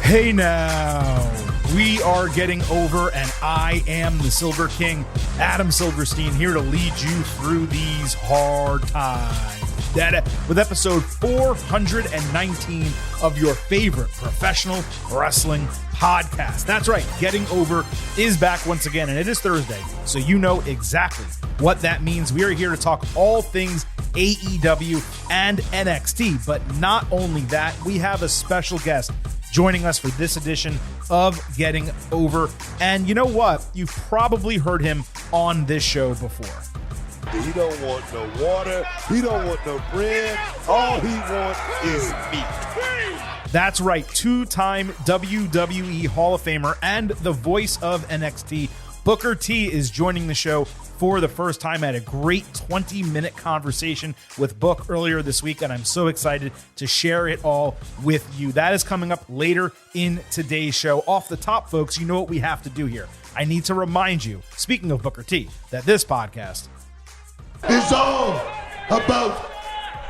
Hey now, we are getting over, and I am the Silver King, Adam Silverstein, here to lead you through these hard times. With episode 419 of your favorite professional wrestling podcast. That's right, Getting Over is back once again, and it is Thursday, so you know exactly what that means. We are here to talk all things AEW and NXT, but not only that, we have a special guest joining us for this edition of Getting Over. And you know what? You've probably heard him on this show before. He don't want no water. He don't want no bread. All he wants is meat. That's right. Two-time WWE Hall of Famer and the voice of NXT, Booker T, is joining the show for the first time. I had a great 20-minute conversation with Book earlier this week, and I'm so excited to share it all with you. That is coming up later in today's show. Off the top, folks, you know what we have to do here. I need to remind you, speaking of Booker T, that this podcast is all about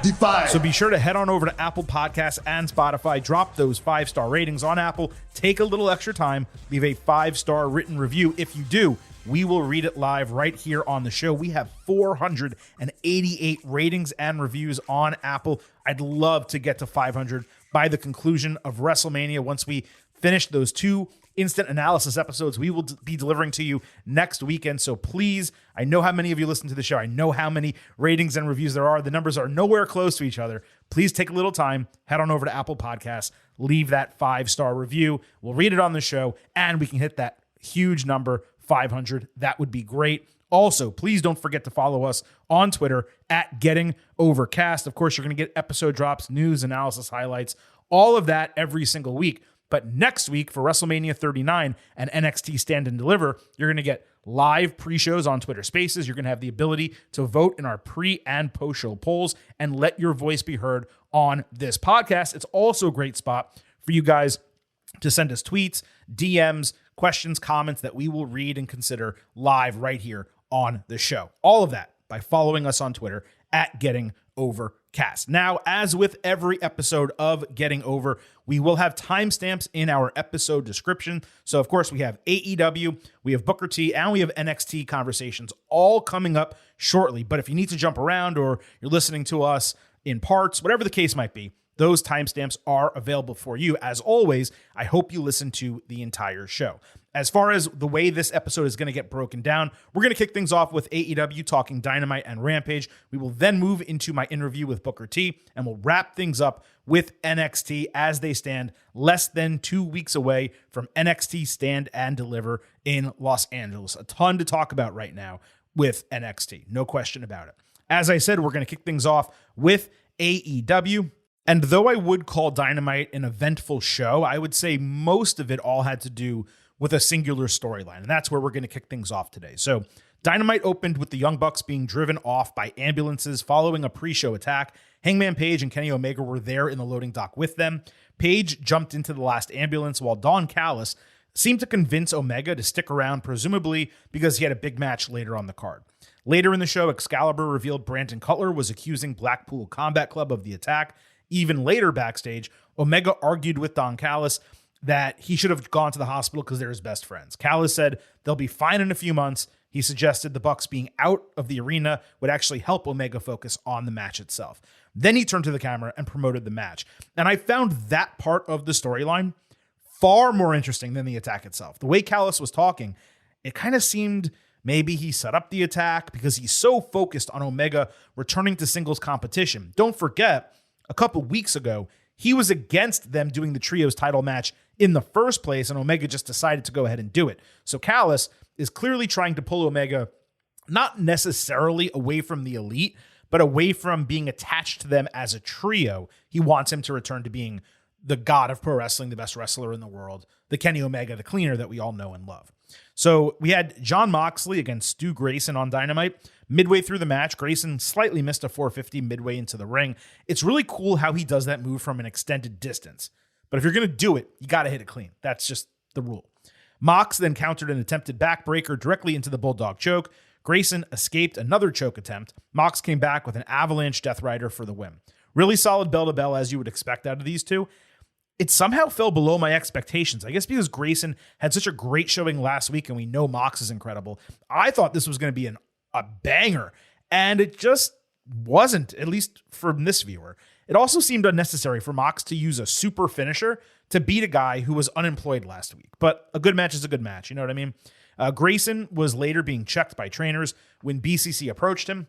Defy. So be sure to head on over to Apple Podcasts and Spotify. Drop those 5-star ratings on Apple. Take a little extra time. Leave a 5-star written review. If you do, we will read it live right here on the show. We have 488 ratings and reviews on Apple. I'd love to get to 500 by the conclusion of WrestleMania. Once we finish those 2 instant analysis episodes we will be delivering to you next weekend. So please, I know how many of you listen to the show. I know how many ratings and reviews there are. The numbers are nowhere close to each other. Please take a little time, head on over to Apple Podcasts, leave that 5-star review. We'll read it on the show, and we can hit that huge number, 500. That would be great. Also, please don't forget to follow us on Twitter at Getting Overcast. Of course, you're going to get episode drops, news, analysis, highlights, all of that every single week. But next week for WrestleMania 39 and NXT Stand and Deliver, you're going to get live pre-shows on Twitter Spaces. You're going to have the ability to vote in our pre- and post-show polls and let your voice be heard on this podcast. It's also a great spot for you guys to send us tweets, DMs, questions, comments that we will read and consider live right here on the show. All of that by following us on Twitter at Getting Overcast. Now, as with every episode of Getting Over, we will have timestamps in our episode description. So, of course, we have AEW, we have Booker T, and we have NXT conversations all coming up shortly. But if you need to jump around or you're listening to us in parts, whatever the case might be, those timestamps are available for you. As always, I hope you listen to the entire show. As far as the way this episode is going to get broken down, we're going to kick things off with AEW talking Dynamite and Rampage. We will then move into my interview with Booker T, and we'll wrap things up with NXT as they stand less than 2 weeks away from NXT Stand and Deliver in Los Angeles. A ton to talk about right now with NXT, no question about it. As I said, we're going to kick things off with AEW. And though I would call Dynamite an eventful show, I would say most of it all had to do with a singular storyline. And that's where we're going to kick things off today. So Dynamite opened with the Young Bucks being driven off by ambulances following a pre-show attack. Hangman Page and Kenny Omega were there in the loading dock with them. Page jumped into the last ambulance while Don Callis seemed to convince Omega to stick around, presumably because he had a big match later on the card. Later in the show, Excalibur revealed Brandon Cutler was accusing Blackpool Combat Club of the attack. Even later backstage, Omega argued with Don Callis that he should have gone to the hospital because they're his best friends. Callis said they'll be fine in a few months. He suggested the Bucks being out of the arena would actually help Omega focus on the match itself. Then he turned to the camera and promoted the match. And I found that part of the storyline far more interesting than the attack itself. The way Callis was talking, it kind of seemed maybe he set up the attack because he's so focused on Omega returning to singles competition. Don't forget, a couple weeks ago, he was against them doing the trios title match in the first place, and Omega just decided to go ahead and do it. So Callis is clearly trying to pull Omega not necessarily away from the Elite, but away from being attached to them as a trio. He wants him to return to being the god of pro wrestling, the best wrestler in the world, the Kenny Omega, the cleaner that we all know and love. So we had Jon Moxley against Stu Grayson on Dynamite. Midway through the match, Grayson slightly missed a 450 midway into the ring. It's really cool how he does that move from an extended distance. But if you're going to do it, you got to hit it clean. That's just the rule. Mox then countered an attempted backbreaker directly into the Bulldog choke. Grayson escaped another choke attempt. Mox came back with an avalanche Death Rider for the win. Really solid bell-to-bell as you would expect out of these two. it somehow fell below my expectations. I guess because Grayson had such a great showing last week and we know Mox is incredible. I thought this was going to be a banger, and it just wasn't, at least from this viewer. It also seemed unnecessary for Mox to use a super finisher to beat a guy who was unemployed last week. But a good match is a good match, you know what I mean? Grayson was later being checked by trainers when BCC approached him.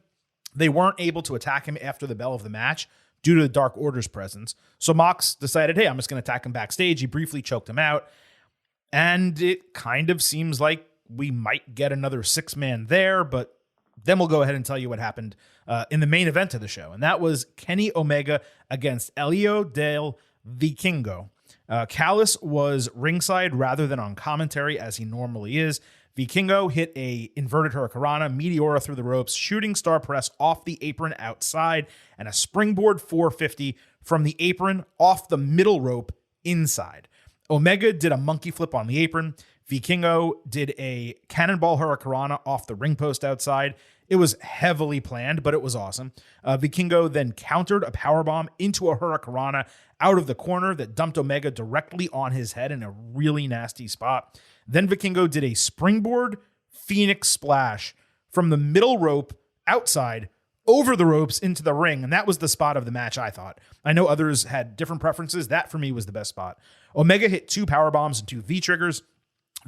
They weren't able to attack him after the bell of the match due to the Dark Order's presence. So Mox decided, hey, I'm just going to attack him backstage. He briefly choked him out. And it kind of seems like we might get another 6-man there, but then we'll go ahead and tell you what happened in the main event of the show. And that was Kenny Omega against Elio del Vikingo. Callis was ringside rather than on commentary as he normally is. Vikingo hit a inverted hurricanrana, Meteora through the ropes, shooting star press off the apron outside, and a springboard 450 from the apron off the middle rope inside. Omega did a monkey flip on the apron. Vikingo did a cannonball hurricanrana off the ring post outside. It was heavily planned, but it was awesome. Vikingo then countered a powerbomb into a hurricanrana out of the corner that dumped Omega directly on his head in a really nasty spot. Then Vikingo did a springboard Phoenix splash from the middle rope outside over the ropes into the ring, and that was the spot of the match, I thought. I know others had different preferences. That, for me, was the best spot. Omega hit 2 powerbombs and 2 V-triggers.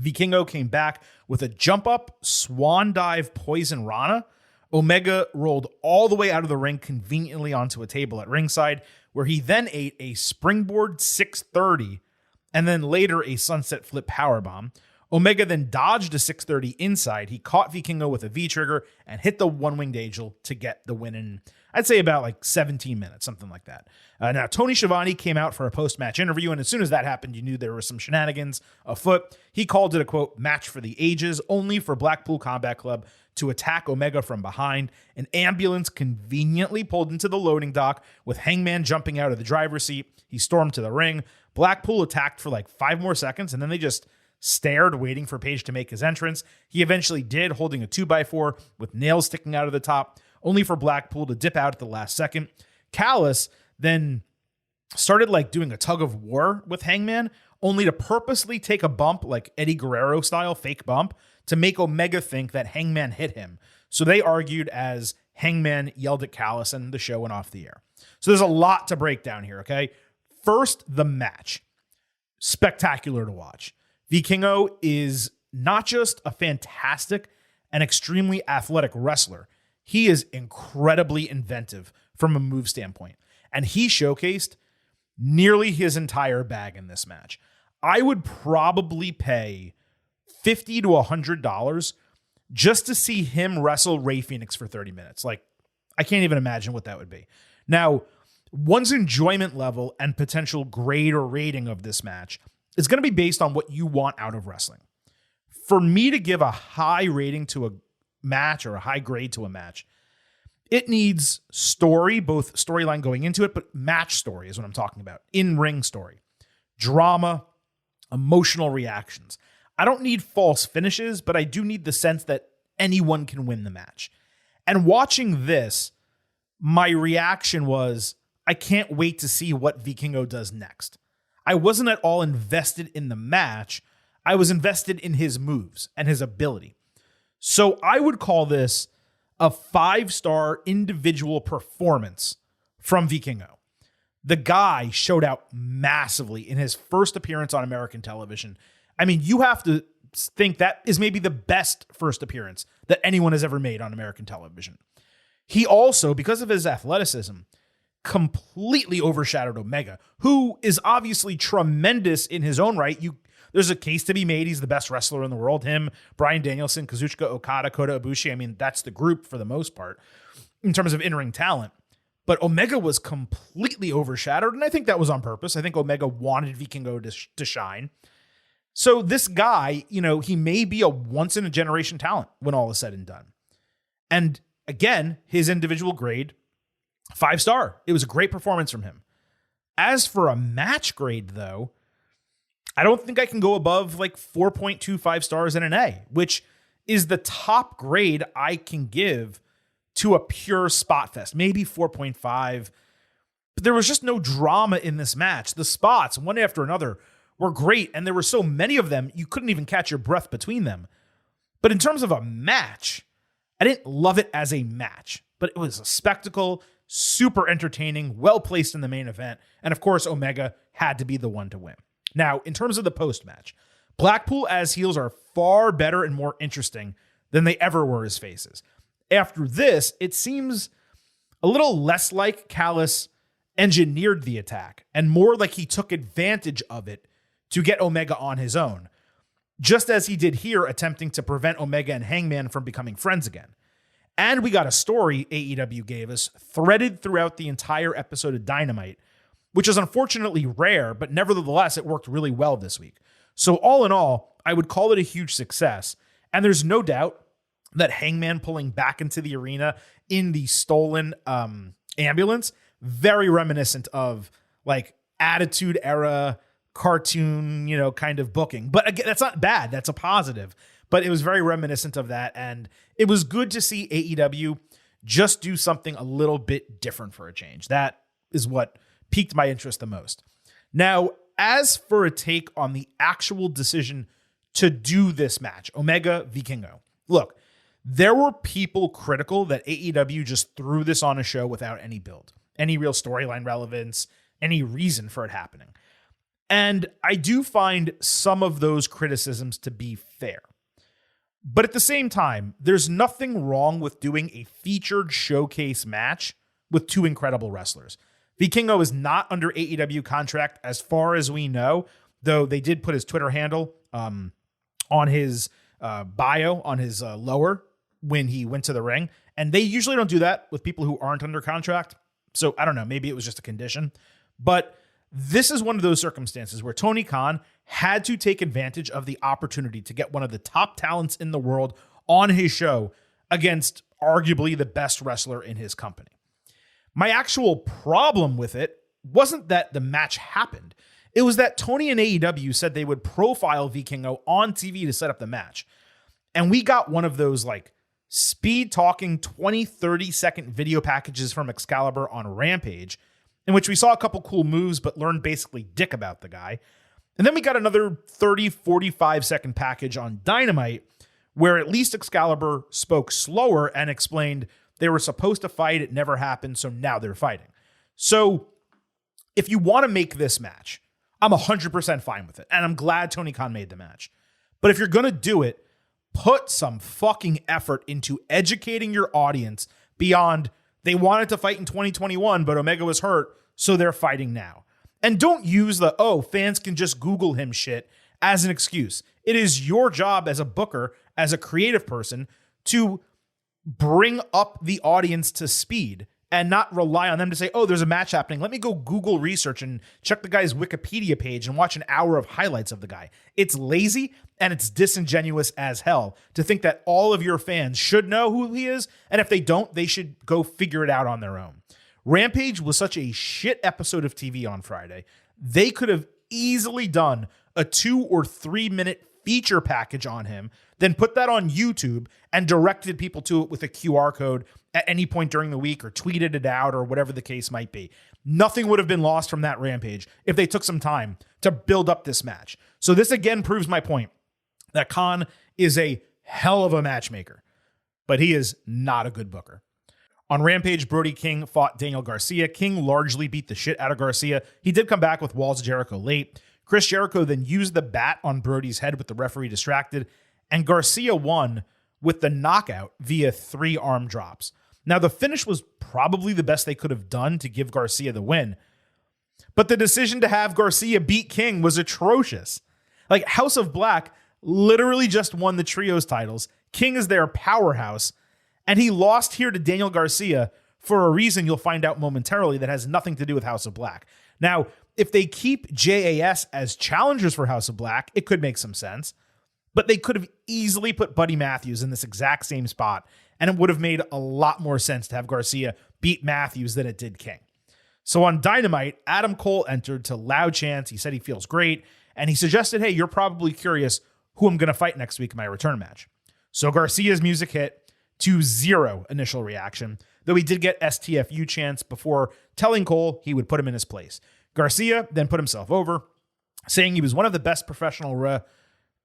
Vikingo came back with a jump-up swan dive poison rana. Omega rolled all the way out of the ring conveniently onto a table at ringside, where he then ate a springboard 630 and then later a sunset flip powerbomb. Omega then dodged a 630 inside. He caught Vikingo with a V-trigger and hit the one-winged angel to get the win in, I'd say, about like 17 minutes, something like that. Now, Tony Schiavone came out for a post-match interview, and as soon as that happened, you knew there were some shenanigans afoot. He called it a, quote, match for the ages, only for Blackpool Combat Club to attack Omega from behind. An ambulance conveniently pulled into the loading dock with Hangman jumping out of the driver's seat. He stormed to the ring. Blackpool attacked for like 5 more seconds, and then they just stared, waiting for Page to make his entrance. He eventually did, holding a 2x4 with nails sticking out of the top, only for Blackpool to dip out at the last second. Callis then started like doing a tug of war with Hangman, only to purposely take a bump, like Eddie Guerrero style fake bump, to make Omega think that Hangman hit him. So they argued as Hangman yelled at Callis, and the show went off the air. So there's a lot to break down here, okay? First, the match. Spectacular to watch. Vikingo is not just a fantastic and extremely athletic wrestler. He is incredibly inventive from a move standpoint. And he showcased nearly his entire bag in this match. I would probably pay $50 to $100 just to see him wrestle Rey Fenix for 30 minutes. Like, I can't even imagine what that would be. Now, one's enjoyment level and potential grade or rating of this match is going to be based on what you want out of wrestling. For me to give a high rating to a match or a high grade to a match, it needs story, both storyline going into it, but match story is what I'm talking about. In-ring story, drama, emotional reactions. I don't need false finishes, but I do need the sense that anyone can win the match. And watching this, my reaction was, I can't wait to see what Vikingo does next. I wasn't at all invested in the match. I was invested in his moves and his ability. So I would call this a 5-star individual performance from Vikingo. The guy showed out massively in his first appearance on American television. I mean, you have to think that is maybe the best first appearance that anyone has ever made on American television. He also, because of his athleticism, completely overshadowed Omega, who is obviously tremendous in his own right. There's a case to be made. He's the best wrestler in the world. Him, Bryan Danielson, Kazuchika Okada, Kota Ibushi. I mean, that's the group for the most part in terms of in-ring talent. But Omega was completely overshadowed, and I think that was on purpose. I think Omega wanted Vikingo to shine. So this guy, he may be a once-in-a-generation talent when all is said and done. And again, his individual grade, 5-star. It was a great performance from him. As for a match grade, though, I don't think I can go above like 4.25 stars in an A, which is the top grade I can give to a pure spot fest. Maybe 4.5. But there was just no drama in this match. The spots, one after another, were great, and there were so many of them, you couldn't even catch your breath between them. But in terms of a match, I didn't love it as a match, but it was a spectacle, super entertaining, well placed in the main event, and of course, Omega had to be the one to win. Now, in terms of the post-match, Blackpool as heels are far better and more interesting than they ever were as faces. After this, it seems a little less like Callis engineered the attack and more like he took advantage of it to get Omega on his own, just as he did here, attempting to prevent Omega and Hangman from becoming friends again. And we got a story AEW gave us threaded throughout the entire episode of Dynamite, which is unfortunately rare, but nevertheless, it worked really well this week. So all in all, I would call it a huge success. And there's no doubt that Hangman pulling back into the arena in the stolen ambulance, very reminiscent of like Attitude Era cartoon, kind of booking. But again, that's not bad. That's a positive. But it was very reminiscent of that. And it was good to see AEW just do something a little bit different for a change. That is what piqued my interest the most. Now, as for a take on the actual decision to do this match, Omega v Kingo. Look, there were people critical that AEW just threw this on a show without any build, any real storyline relevance, any reason for it happening. And I do find some of those criticisms to be fair. But at the same time, there's nothing wrong with doing a featured showcase match with two incredible wrestlers. Vikingo is not under AEW contract as far as we know, though they did put his Twitter handle on his bio, on his lower when he went to the ring. And they usually don't do that with people who aren't under contract. So I don't know, maybe it was just a condition. But this is one of those circumstances where Tony Khan had to take advantage of the opportunity to get one of the top talents in the world on his show against arguably the best wrestler in his company. My actual problem with it wasn't that the match happened. It was that Tony and AEW said they would profile Vikingo on TV to set up the match. And we got one of those like speed talking 20, 30 second video packages from Excalibur on Rampage, in which we saw a couple cool moves, but learned basically dick about the guy. And then we got another 30, 45 second package on Dynamite, where at least Excalibur spoke slower and explained they were supposed to fight, it never happened, so now they're fighting. So if you want to make this match, I'm 100% fine with it. And I'm glad Tony Khan made the match. But if you're going to do it, put some fucking effort into educating your audience beyond they wanted to fight in 2021, but Omega was hurt, so they're fighting now. And don't use the, fans can just Google him shit as an excuse. It is your job as a booker, as a creative person, to bring up the audience to speed and not rely on them to say, there's a match happening. Let me go Google research and check the guy's Wikipedia page and watch an hour of highlights of the guy. It's lazy and it's disingenuous as hell to think that all of your fans should know who he is. And if they don't, they should go figure it out on their own. Rampage was such a shit episode of TV on Friday. They could have easily done a 2 or 3 minute feature package on him, then put that on YouTube and directed people to it with a QR code at any point during the week or tweeted it out or whatever the case might be. Nothing would have been lost from that Rampage if they took some time to build up this match. So this again proves my point that Khan is a hell of a matchmaker, but he is not a good booker. On Rampage, Brody King fought Daniel Garcia. King largely beat the shit out of Garcia. He did come back with Walls of Jericho late. Chris Jericho then used the bat on Brody's head with the referee distracted, and Garcia won with the knockout via 3 arm drops. Now, the finish was probably the best they could have done to give Garcia the win, but the decision to have Garcia beat King was atrocious. Like, House of Black literally just won the trios titles. King is their powerhouse, and he lost here to Daniel Garcia for a reason you'll find out momentarily that has nothing to do with House of Black. Now, if they keep JAS as challengers for House of Black, it could make some sense. But they could have easily put Buddy Matthews in this exact same spot, and it would have made a lot more sense to have Garcia beat Matthews than it did King. So on Dynamite, Adam Cole entered to loud chants. He said he feels great, and he suggested, hey, you're probably curious who I'm going to fight next week in my return match. So Garcia's music hit to 0 initial reaction. though he did get STFU chants before telling Cole he would put him in his place. Garcia then put himself over, saying he was one of the best professional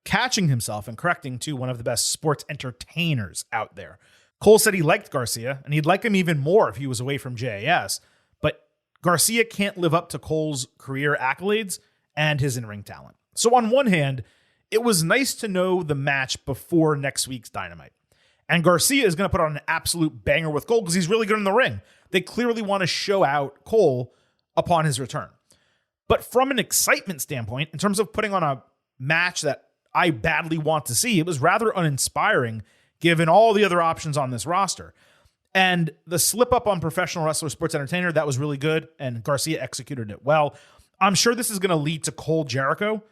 catching himself and correcting to one of the best sports entertainers out there. Cole said he liked Garcia, and he'd like him even more if he was away from JAS, but Garcia can't live up to Cole's career accolades and his in-ring talent. So on one hand, it was nice to know the match before next week's Dynamite. And Garcia is going to put on an absolute banger with Cole because he's really good in the ring. They clearly want to show out Cole upon his return. But from an excitement standpoint, in terms of putting on a match that I badly want to see, it was rather uninspiring given all the other options on this roster. And the slip up on Professional Wrestler Sports Entertainer, that was really good, and Garcia executed it well. I'm sure this is going to lead to Cole Jericho,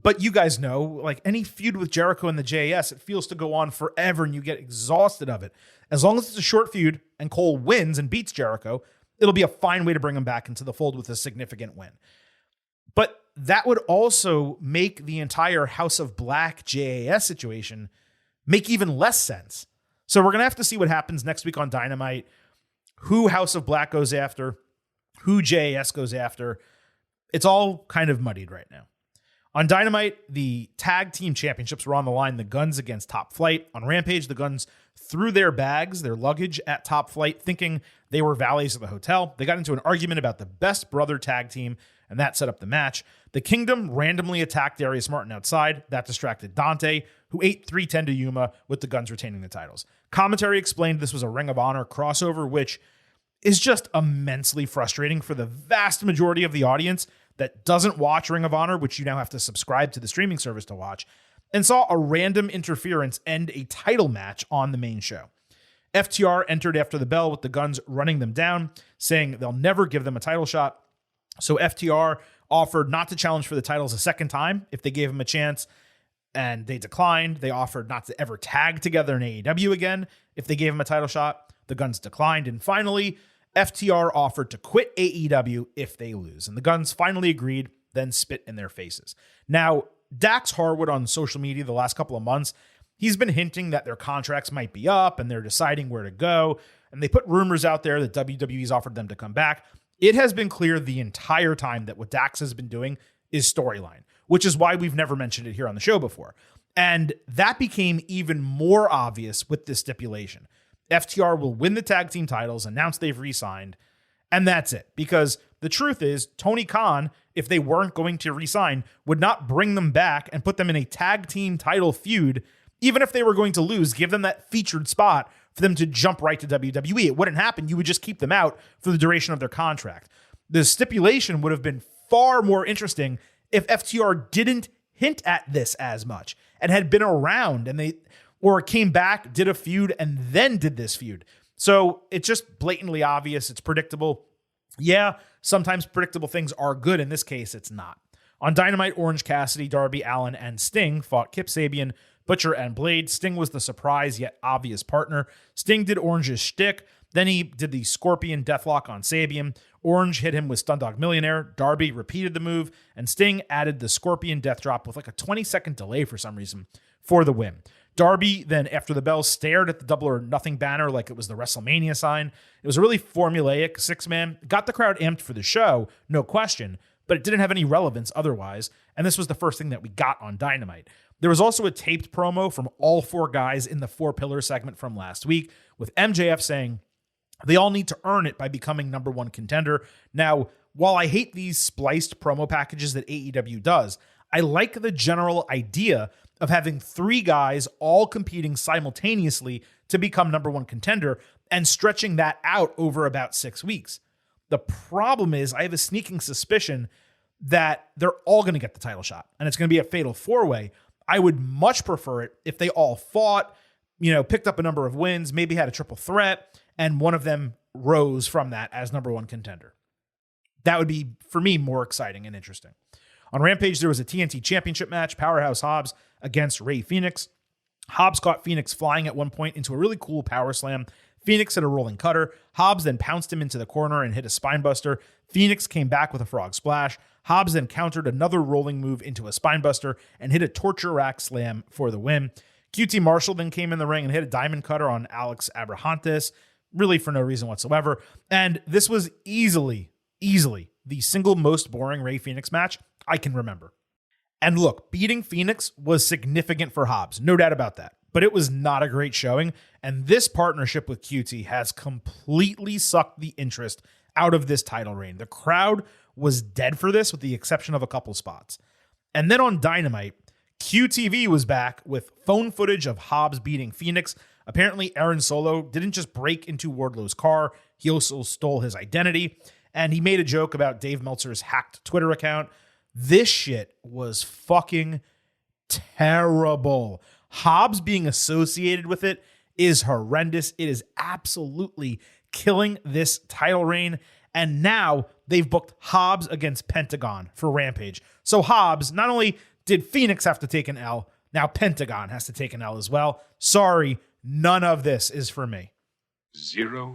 but you guys know, like any feud with Jericho and the JAS, it feels to go on forever and you get exhausted of it. As long as it's a short feud and Cole wins and beats Jericho, it'll be a fine way to bring him back into the fold with a significant win. But that would also make the entire House of Black JAS situation make even less sense. So we're going to have to see what happens next week on Dynamite, who House of Black goes after, who JAS goes after. It's all kind of muddied right now. On Dynamite, the tag team championships were on the line, the Guns against Top Flight. On Rampage, the Guns threw their bags, their luggage at Top Flight, thinking they were valets of the hotel. They got into an argument about the best brother tag team, and that set up the match. The Kingdom randomly attacked Darius Martin outside. That distracted Dante, who ate 310 to Yuma, with the Guns retaining the titles. Commentary explained this was a Ring of Honor crossover, which is just immensely frustrating for the vast majority of the audience that doesn't watch Ring of Honor, which you now have to subscribe to the streaming service to watch, and saw a random interference end a title match on the main show. FTR entered after the bell with the Guns running them down, saying they'll never give them a title shot. So FTR offered not to challenge for the titles a second time if they gave him a chance, and they declined. They offered not to ever tag together in AEW again if they gave him a title shot. The Guns declined. And finally, FTR offered to quit AEW if they lose. And the Guns finally agreed, then spit in their faces. Now, Dax Harwood on social media the last couple of months, he's been hinting that their contracts might be up and they're deciding where to go. And they put rumors out there that WWE's offered them to come back. It has been clear the entire time that what Dax has been doing is storyline, which is why we've never mentioned it here on the show before. And that became even more obvious with this stipulation. FTR will win the tag team titles, announce they've re-signed, and that's it. Because the truth is, Tony Khan, if they weren't going to re-sign, would not bring them back and put them in a tag team title feud, even if they were going to lose, give them that featured spot for them to jump right to WWE. It wouldn't happen. You would just keep them out for the duration of their contract. The stipulation would have been far more interesting if FTR didn't hint at this as much and had been around or came back, did a feud, and then did this feud. So it's just blatantly obvious. It's predictable. Yeah, sometimes predictable things are good. In this case, it's not. On Dynamite, Orange Cassidy, Darby Allin, and Sting fought Kip Sabian, Butcher, and Blade. Sting was the surprise yet obvious partner. Sting did Orange's shtick. Then he did the Scorpion Deathlock on Sabian. Orange hit him with Stundog Millionaire. Darby repeated the move, and Sting added the Scorpion Death Drop with like a 20-second delay for some reason for the win. Darby then, after the bell, stared at the Double or Nothing banner like it was the WrestleMania sign. It was a really formulaic six-man. Got the crowd amped for the show, no question, but it didn't have any relevance otherwise, and this was the first thing that we got on Dynamite. There was also a taped promo from all four guys in the Four Pillar segment from last week, with MJF saying they all need to earn it by becoming number one contender. Now, while I hate these spliced promo packages that AEW does, I like the general idea of having three guys all competing simultaneously to become number one contender and stretching that out over about 6 weeks. The problem is I have a sneaking suspicion that they're all going to get the title shot and it's going to be a fatal four-way. I would much prefer it if they all fought, picked up a number of wins, maybe had a triple threat, and one of them rose from that as number one contender. That would be, for me, more exciting and interesting. On Rampage, there was a TNT Championship match, Powerhouse Hobbs against Rey Fenix. Hobbs caught Phoenix flying at one point into a really cool power slam. Phoenix hit a rolling cutter. Hobbs then pounced him into the corner and hit a spinebuster. Phoenix came back with a frog splash. Hobbs then countered another rolling move into a spinebuster and hit a torture rack slam for the win. QT Marshall then came in the ring and hit a diamond cutter on Alex Abrahantes. really for no reason whatsoever. And this was easily the single most boring Rey Fenix match I can remember. And look, beating Phoenix was significant for Hobbs, no doubt about that. But it was not a great showing, and this partnership with QT has completely sucked the interest out of this title reign. The crowd was dead for this, with the exception of a couple spots. And then on Dynamite, QTV was back with phone footage of Hobbs beating Phoenix. Apparently, Aaron Solo didn't just break into Wardlow's car, he also stole his identity, and he made a joke about Dave Meltzer's hacked Twitter account. This shit was fucking terrible. Hobbs being associated with it is horrendous. It is absolutely killing this title reign. And now they've booked Hobbs against Pentagon for Rampage. So Hobbs, not only did Phoenix have to take an L, now Pentagon has to take an L as well. Sorry, none of this is for me. 0.0.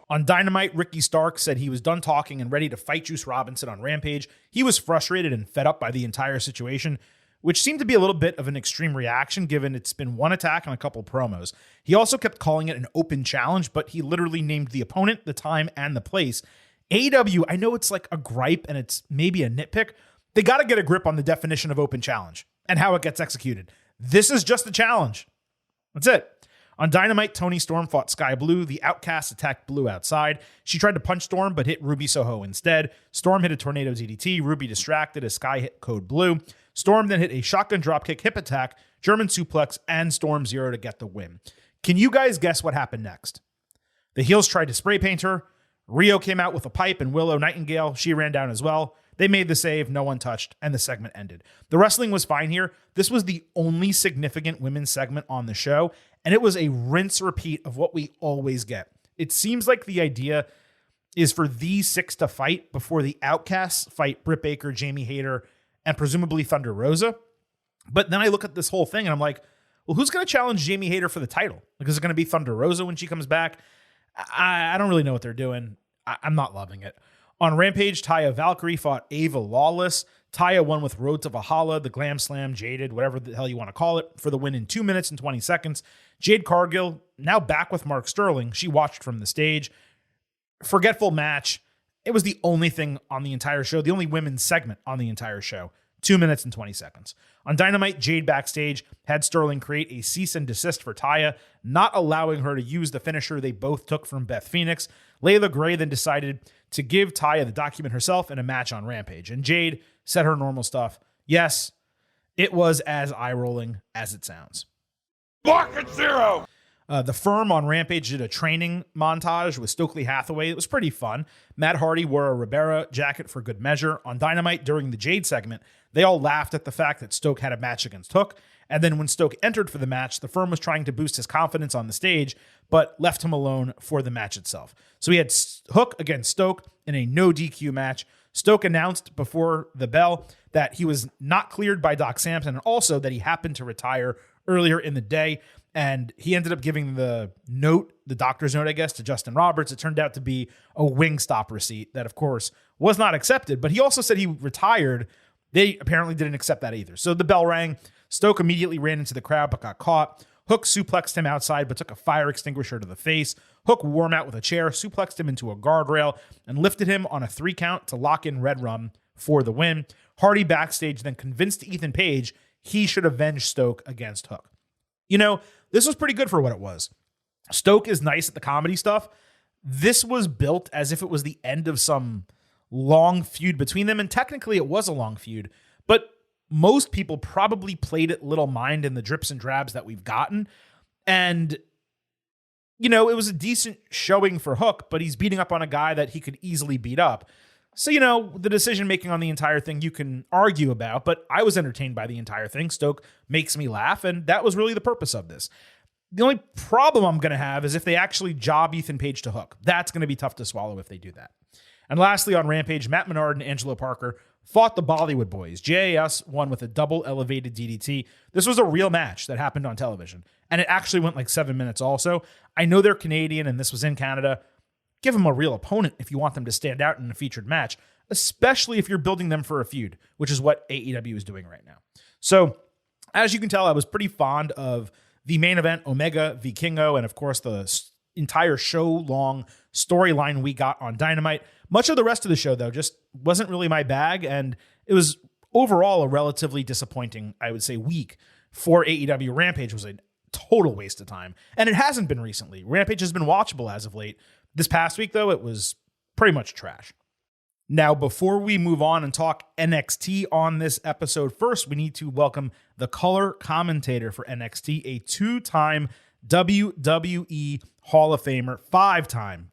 On Dynamite, Ricky Stark said he was done talking and ready to fight Juice Robinson on Rampage. He was frustrated and fed up by the entire situation, which seemed to be a little bit of an extreme reaction given it's been one attack and a couple promos. He also kept calling it an open challenge, but he literally named the opponent, the time, and the place. AEW, I know it's like a gripe and it's maybe a nitpick. They got to get a grip on the definition of open challenge and how it gets executed. This is just a challenge. That's it. On Dynamite, Toni Storm fought Sky Blue. The Outcast attacked Blue outside. She tried to punch Storm, but hit Ruby Soho instead. Storm hit a tornado DDT. Ruby distracted as Sky hit Code Blue. Storm then hit a shotgun dropkick, hip attack, German suplex, and Storm Zero to get the win. Can you guys guess what happened next? The heels tried to spray paint her. Rio came out with a pipe, and Willow Nightingale, she ran down as well. They made the save, no one touched, and the segment ended. The wrestling was fine here. This was the only significant women's segment on the show, and it was a rinse repeat of what we always get. It seems like the idea is for these six to fight before the Outcasts fight Britt Baker, Jamie Hayter, and presumably Thunder Rosa. But then I look at this whole thing and I'm like, well, who's going to challenge Jamie Hayter for the title? Like, is it going to be Thunder Rosa when she comes back? I don't really know what they're doing. I'm not loving it. On Rampage, Taya Valkyrie fought Ava Lawless. Taya won with Road to Valhalla, the Glam Slam, Jaded, whatever the hell you want to call it, for the win in 2 minutes and 20 seconds. Jade Cargill, now back with Mark Sterling. She watched from the stage. Forgetful match. It was the only thing on the entire show, the only women's segment on the entire show. 2 minutes and 20 seconds. On Dynamite, Jade backstage had Sterling create a cease and desist for Taya, not allowing her to use the finisher they both took from Beth Phoenix. Layla Gray then decided to give Taya the document herself in a match on Rampage. And Jade said her normal stuff. Yes, it was as eye-rolling as it sounds. Market zero! The Firm on Rampage did a training montage with Stokely Hathaway. It was pretty fun. Matt Hardy wore a Ribera jacket for good measure. On Dynamite, during the Jade segment, they all laughed at the fact that Stoke had a match against Hook. And then when Stoke entered for the match, the Firm was trying to boost his confidence on the stage, but left him alone for the match itself. So we had Hook against Stoke in a no DQ match. Stoke announced before the bell that he was not cleared by Doc Sampson, and also that he happened to retire earlier in the day. And he ended up giving the note, the doctor's note, I guess, to Justin Roberts. It turned out to be a Wingstop receipt that, of course, was not accepted. But he also said he retired. They apparently didn't accept that either. So the bell rang. Stoke immediately ran into the crowd but got caught. Hook suplexed him outside but took a fire extinguisher to the face. Hook wore him out with a chair, suplexed him into a guardrail, and lifted him on a 3 count to lock in Red Rum for the win. Hardy backstage then convinced Ethan Page he should avenge Stoke against Hook. You know, this was pretty good for what it was. Stoke is nice at the comedy stuff. This was built as if it was the end of some long feud between them, and technically it was a long feud, but most people probably played it little mind in the drips and drabs that we've gotten. And, you know, it was a decent showing for Hook, but he's beating up on a guy that he could easily beat up. So, you know, the decision-making on the entire thing you can argue about, but I was entertained by the entire thing. Stoke makes me laugh, and that was really the purpose of this. The only problem I'm going to have is if they actually job Ethan Page to Hook. That's going to be tough to swallow if they do that. And lastly, on Rampage, Matt Menard and Angelo Parker fought the Bollywood Boys. JAS won with a double elevated DDT. This was a real match that happened on television, and it actually went like 7 minutes also. I know they're Canadian, and this was in Canada. Give them a real opponent if you want them to stand out in a featured match, especially if you're building them for a feud, which is what AEW is doing right now. So, as you can tell, I was pretty fond of the main event, Omega v Kingo, and of course the entire show-long storyline we got on Dynamite. Much of the rest of the show, though, just wasn't really my bag, and it was overall a relatively disappointing, I would say, week for AEW. Rampage was a total waste of time, and it hasn't been recently. Rampage has been watchable as of late. This past week, though, it was pretty much trash. Now, before we move on and talk NXT on this episode, first, we need to welcome the color commentator for NXT, a two-time WWE Hall of Famer, five-time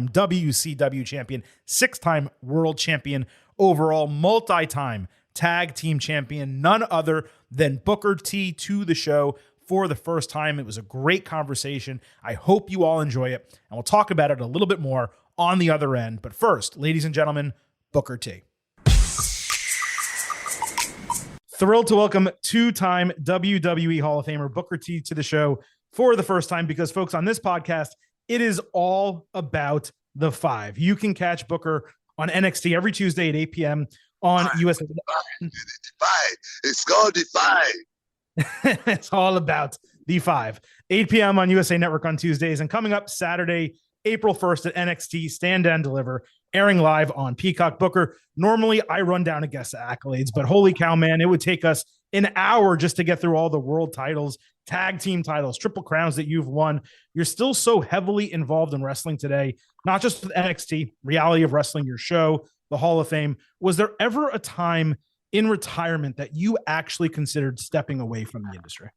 WCW champion, six-time world champion, overall multi-time tag team champion, none other than Booker T to the show for the first time. It was a great conversation. I hope you all enjoy it, and we'll talk about it a little bit more on the other end. But first, ladies and gentlemen, Booker T. Thrilled to welcome two-time WWE Hall of Famer Booker T to the show for the first time because, folks, on this podcast, it is all about the five. You can catch Booker on NXT every Tuesday at 8 p.m. on USA. It's called Defy. It's all about the five. 8 p.m. on USA Network on Tuesdays, and coming up Saturday, April 1st at NXT Stand Deliver, airing live on Peacock. Booker, normally I run down a guest accolades, but holy cow, man, it would take us an hour just to get through all the world titles, tag team titles, triple crowns that you've won. You're still so heavily involved in wrestling today, not just with NXT, Reality of Wrestling, your show, the Hall of Fame. Was there ever a time in retirement that you actually considered stepping away from the industry?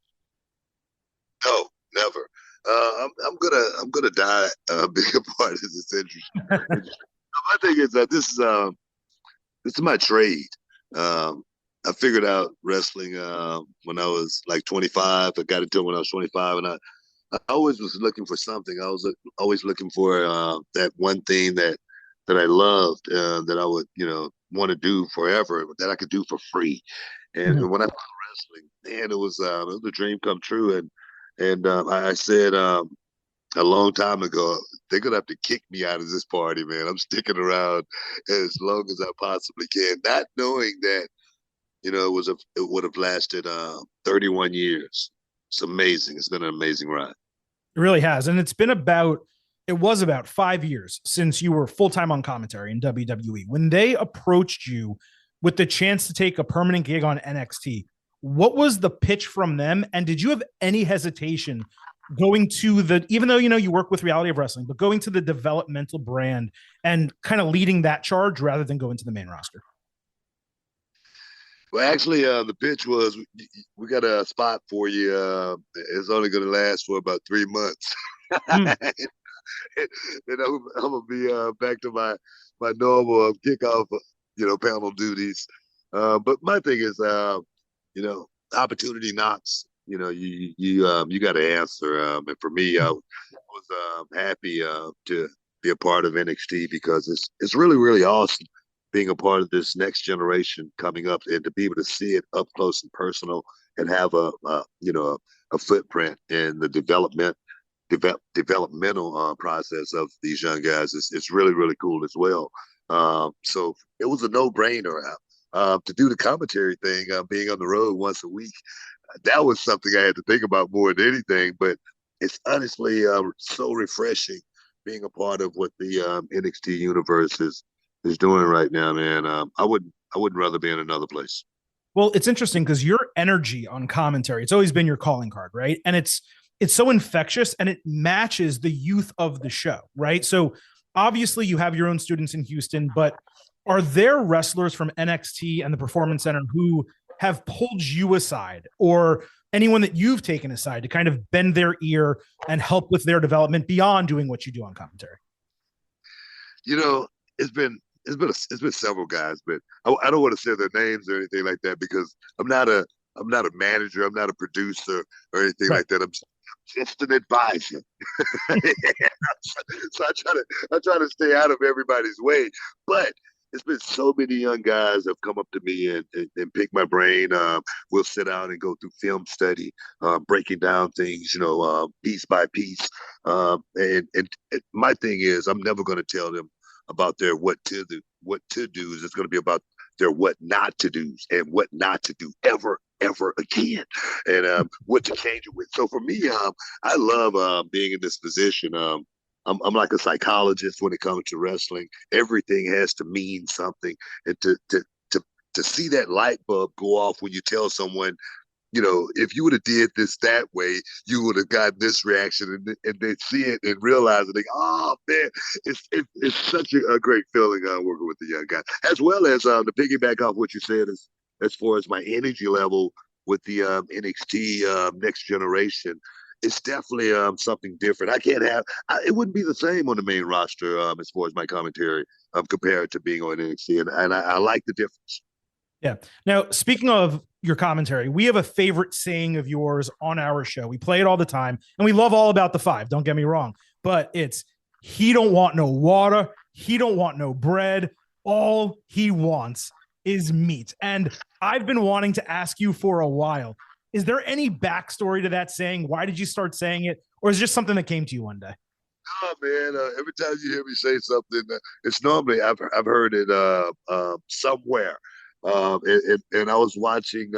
No, never. I'm gonna die being a part of this industry. My thing is that this is my trade. I figured out wrestling when I was like 25. I got into it when I was 25, and I always was looking for something. I was always looking for that one thing that I loved, that I would want to do forever, that I could do for free. And when I found wrestling, man, it was a dream come true. And I said a long time ago, they're gonna have to kick me out of this party, man. I'm sticking around as long as I possibly can, not knowing that it would have lasted 31 years. It's amazing. It's been an amazing ride. It really has, and it was about 5 years since you were full-time on commentary in WWE. When they approached you with the chance to take a permanent gig on NXT, what was the pitch from them? And did you have any hesitation going to even though, you work with Reality of Wrestling, but going to the developmental brand and kind of leading that charge rather than going to the main roster? Well, actually, the pitch was, we got a spot for you. It's only going to last for about 3 months. And I'm going to be back to my normal kickoff, panel duties. But my thing is, opportunity knocks. You got to answer. And for me, I was happy to be a part of NXT because it's really, really awesome being a part of this next generation coming up, and to be able to see it up close and personal, and have a footprint in the developmental process of these young guys. It's really, really cool as well. So it was a no-brainer to do the commentary thing, being on the road once a week. That was something I had to think about more than anything, but it's honestly so refreshing being a part of what the NXT universe is doing right now, man. I wouldn't rather be in another place. Well, it's interesting because your energy on commentary, it's always been your calling card, right? And it's so infectious, and it matches the youth of the show, right? So obviously you have your own students in Houston, but are there wrestlers from NXT and the Performance Center who have pulled you aside, or anyone that you've taken aside to kind of bend their ear and help with their development beyond doing what you do on commentary? It's been several guys, but I don't want to say their names or anything like that, because I'm not a manager, I'm not a producer or anything like that. I'm just an advisor. So I try to stay out of everybody's way. But it's been so many young guys have come up to me and pick my brain. We'll sit down and go through film study, breaking down things, piece by piece. And my thing is, I'm never going to tell them about their what to do. It's going to be about their what not to do, and what not to do ever ever again, and what to change it with. So for me, I love being in this position. I'm like a psychologist when it comes to wrestling. Everything has to mean something, and to see that light bulb go off when you tell someone, if you would have did this that way, you would have gotten this reaction, and they see it and realize it. They go, oh man, it's such a great feeling working with the young guy, as well as to piggyback off what you said as far as my energy level with the NXT Next Generation. It's definitely something different. It wouldn't be the same on the main roster as far as my commentary compared to being on NXT, and I like the difference. Yeah. Now, speaking of your commentary, we have a favorite saying of yours on our show. We play it all the time, and we love all about the five. Don't get me wrong, but it's he don't want no water, he don't want no bread. All he wants is meat. And I've been wanting to ask you for a while. Is there any backstory to that saying? Why did you start saying it, or is it just something that came to you one day? Oh man! Every time you hear me say something, it's normally I've heard it somewhere. And I was watching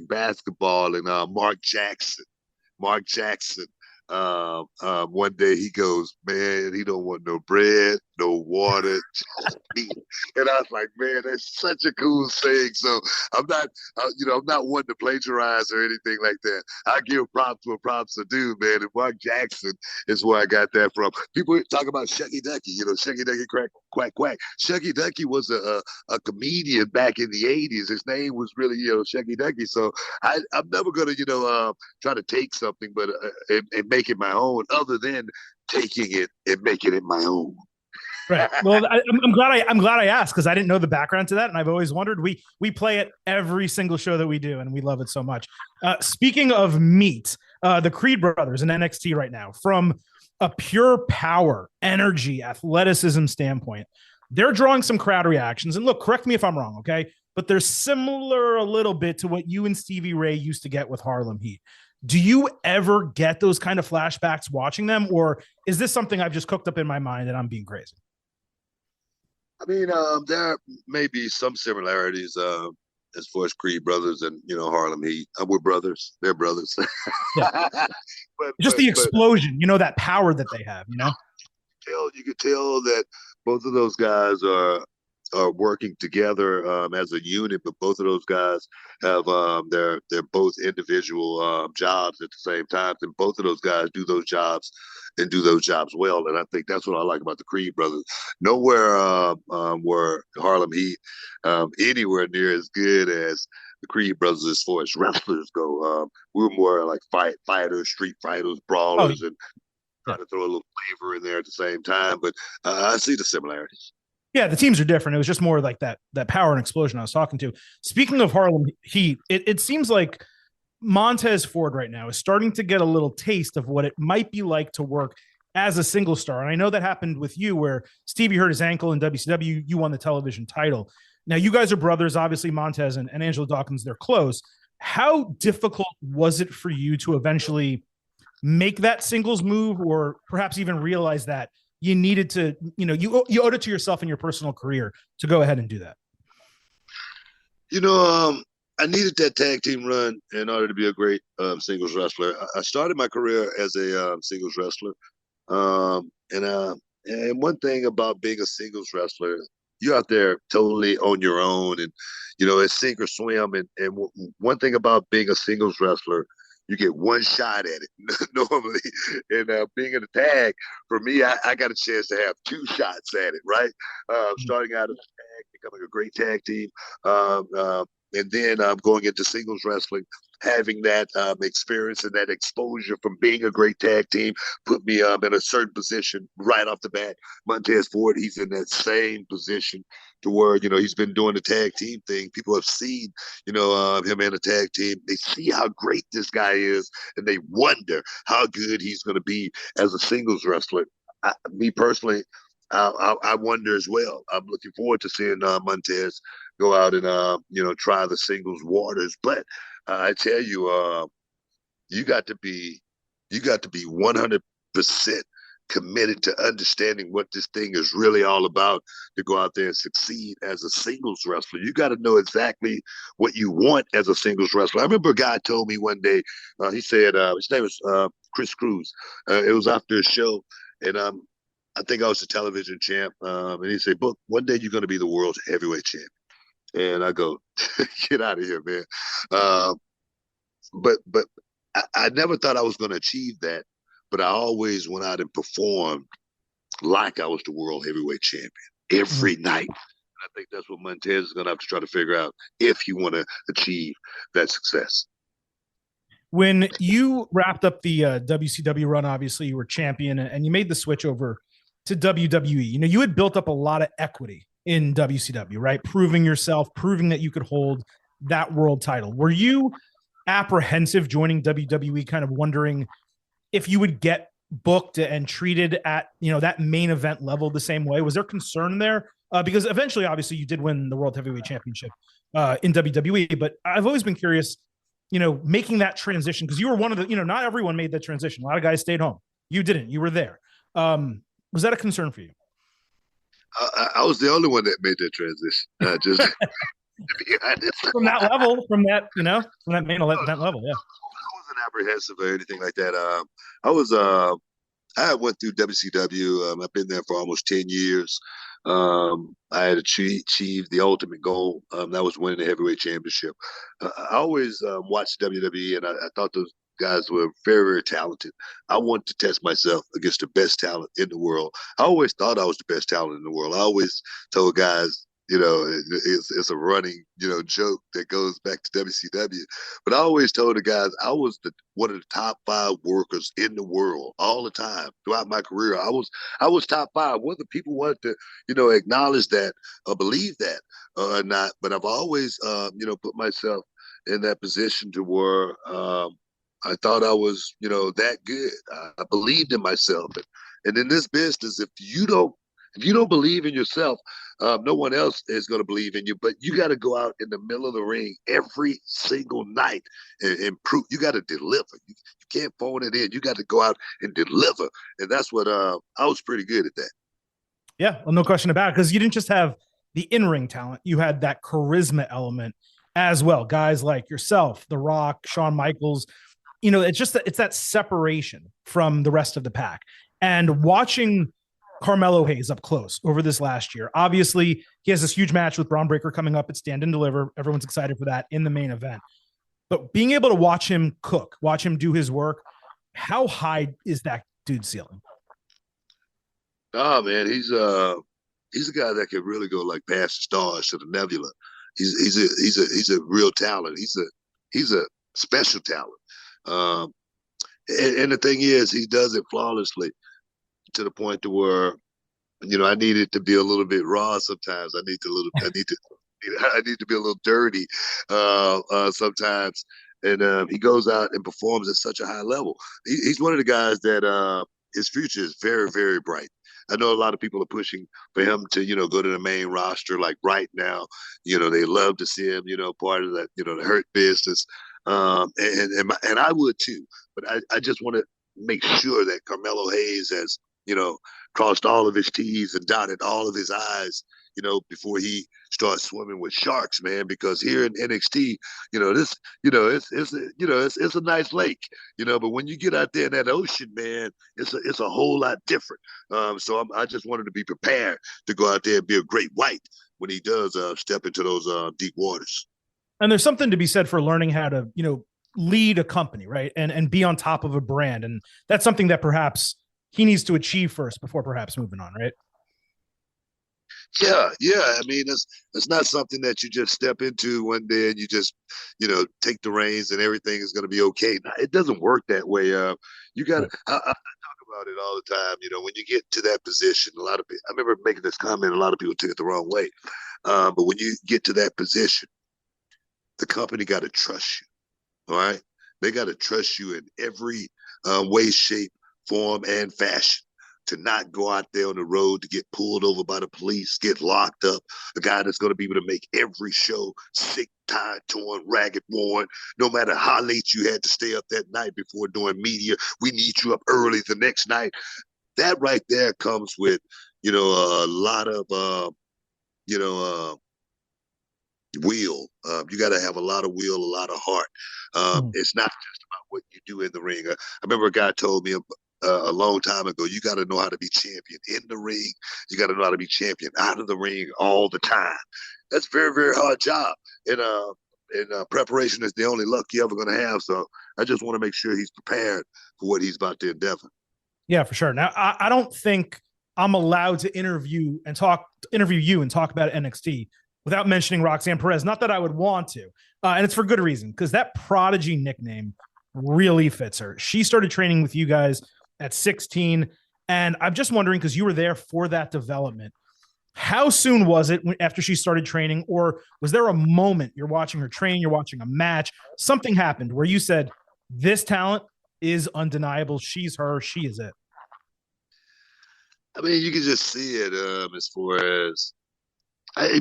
basketball, and Mark Jackson. One day he goes, man, he don't want no bread, no water, just meat. And I was like, man, that's such a cool saying. So I'm not one to plagiarize or anything like that. I give props where props are due, man. And Mark Jackson is where I got that from. People talk about Shucky Ducky, Shucky Ducky quack, quack, quack. Shucky Ducky was a comedian back in the 80s. His name was really, Shucky Ducky. So I'm never going to, try to take something but and make it my own, other than taking it and making it my own. Right. Well, I'm glad I asked, because I didn't know the background to that, and I've always wondered. We play it every single show that we do, and we love it so much. Speaking of meat, the Creed brothers in NXT right now, from a pure power, energy, athleticism standpoint, they're drawing some crowd reactions. And look, correct me if I'm wrong, okay? But they're similar a little bit to what you and Stevie Ray used to get with Harlem Heat. Do you ever get those kind of flashbacks watching them, or is this something I've just cooked up in my mind and I'm being crazy? I mean, there may be some similarities as far as Creed brothers and Harlem Heat. We're brothers; they're brothers. Yeah. Just the explosion, that power that they have. You could tell that both of those guys are working together as a unit, but both of those guys have they're both individual jobs at the same time, and both of those guys do those jobs and do those jobs well. And I think that's what I like about the Creed brothers. Nowhere were Harlem Heat anywhere near as good as the Creed brothers as far as wrestlers go. We were more like fighters, street fighters, brawlers, and trying to throw a little flavor in there at the same time. But I see the similarities. Yeah, the teams are different. It was just more like that power and explosion I was talking to. Speaking of Harlem Heat, it seems like Montez Ford right now is starting to get a little taste of what it might be like to work as a single star. And I know that happened with you, where Stevie hurt his ankle in WCW. You won the television title. Now, you guys are brothers. Obviously, Montez and Angelo Dawkins, they're close. How difficult was it for you to eventually make that singles move, or perhaps even realize that you needed to, you owed it to yourself in your personal career to go ahead and do that? I needed that tag team run in order to be a great singles wrestler. I started my career as a singles wrestler. And one thing about being a singles wrestler, you're out there totally on your own, and it's sink or swim. And one thing about being a singles wrestler, you get one shot at it normally. And being in a tag, for me, I got a chance to have two shots at it, right? Starting out as a tag, becoming a great tag team, and then going into singles wrestling, having that experience and that exposure from being a great tag team put me in a certain position right off the bat. Montez Ford, he's in that same position to where, he's been doing the tag team thing. People have seen, him in a tag team. They see how great this guy is, and they wonder how good he's going to be as a singles wrestler. Me personally, I wonder as well. I'm looking forward to seeing Montez go out and try the singles waters. But I tell you, you got to be 100% committed to understanding what this thing is really all about to go out there and succeed as a singles wrestler. You got to know exactly what you want as a singles wrestler. I remember a guy told me one day, he said, his name was Chris Cruz. It was after a show, and I think I was the television champ. And he said, "Book, one day you're going to be the world's heavyweight champ." And I go, "Get out of here, man." But I never thought I was going to achieve that. But I always went out and performed like I was the world heavyweight champion every night. I think that's what Montez is going to have to try to figure out if you want to achieve that success. When you wrapped up the WCW run, obviously you were champion and you made the switch over to WWE. You know, you had built up a lot of equity in WCW, right? Proving yourself, proving that you could hold that world title. Were you apprehensive joining WWE, kind of wondering if you would get booked and treated at, you know, that main event level the same way? Was there concern there? Because eventually, obviously, you did win the World Heavyweight Championship in WWE, but I've always been curious, you know, making that transition, because you were one of the, you know, not everyone made that transition. A lot of guys stayed home. You didn't. You were there. Was that a concern for you? I was the only one that made that transition. Just to be honest. From that level, from that, you know, from that main event level, yeah. I wasn't apprehensive or anything like that. I went through WCW. I've been there for almost 10 years. I had achieved the ultimate goal. That was winning the heavyweight championship. I always watched WWE, and I thought those guys were very, very talented. I wanted to test myself against the best talent in the world. I always thought I was the best talent in the world. I always told guys, you know, it's a running, you know, joke that goes back to WCW. But I always told the guys I was one of the top 5 workers in the world all the time throughout my career. I was top 5. Whether people wanted to, you know, acknowledge that or believe that or not, but I've always, you know, put myself in that position to where I thought I was, you know, that good. I believed in myself, and in this business, if you don't believe in yourself, no one else is going to believe in you. But you got to go out in the middle of the ring every single night and prove. You got to deliver. You can't phone it in. You got to go out and deliver. And that's what I was pretty good at that. Yeah, well, no question about it. Because you didn't just have the in-ring talent. You had that charisma element as well. Guys like yourself, The Rock, Shawn Michaels. You know, it's just it's that separation from the rest of the pack. And watching Carmelo Hayes up close over this last year. Obviously, he has this huge match with Braun Breaker coming up at Stand and Deliver. Everyone's excited for that in the main event. But being able to watch him cook, watch him do his work, how high is that dude's ceiling? Oh man, he's a guy that can really go like past the stars to the nebula. He's a real talent. He's a special talent. And the thing is, he does it flawlessly, to the point to where, you know, I need it to be a little bit raw sometimes. I need to be a little dirty sometimes. And he goes out and performs at such a high level. He's one of the guys that his future is very, very bright. I know a lot of people are pushing for him to, you know, go to the main roster. Like right now, you know, they love to see him, you know, part of that, you know, the Hurt Business. And I would too. But I just want to make sure that Carmelo Hayes has, you know, crossed all of his T's and dotted all of his I's, you know, before he starts swimming with sharks, man. Because here in NXT, you know, this, you know, it's a nice lake, you know, but when you get out there in that ocean, man, it's a whole lot different. So I just wanted to be prepared to go out there and be a great white when he does step into those deep waters. And there's something to be said for learning how to, you know, lead a company, right? And be on top of a brand. And that's something that perhaps he needs to achieve first before perhaps moving on, right? Yeah. I mean, it's not something that you just step into one day and you just, you know, take the reins and everything is going to be okay. It doesn't work that way. You got to. I talk about it all the time. You know, when you get to that position, a lot of people. I remember making this comment. A lot of people took it the wrong way. But when you get to that position, the company got to trust you. All right, they got to trust you in every way, shape, form, and fashion, to not go out there on the road to get pulled over by the police, get locked up. A guy that's going to be able to make every show sick, tired, torn, ragged, worn, no matter how late you had to stay up that night before doing media. We need you up early the next night. that right there comes with, a lot of, you know, will. You got to have a lot of will, a lot of heart. It's not just about what you do in the ring. I remember a guy told me a long time ago, you got to know how to be champion in the ring. You got to know how to be champion out of the ring all the time. That's a very, very hard job. And preparation is the only luck you're ever going to have. So I just want to make sure he's prepared for what he's about to endeavor. Yeah, for sure. Now, I don't think I'm allowed to interview you and talk about NXT without mentioning Roxanne Perez. Not that I would want to, and it's for good reason, because that Prodigy nickname really fits her. She started training with you guys at 16, and I'm just wondering, because you were there for that development, how soon was it after she started training, or was there a moment you're watching her train, you're watching a match, something happened where you said, this talent is undeniable, she's her, she is it? I mean, you can just see it as far as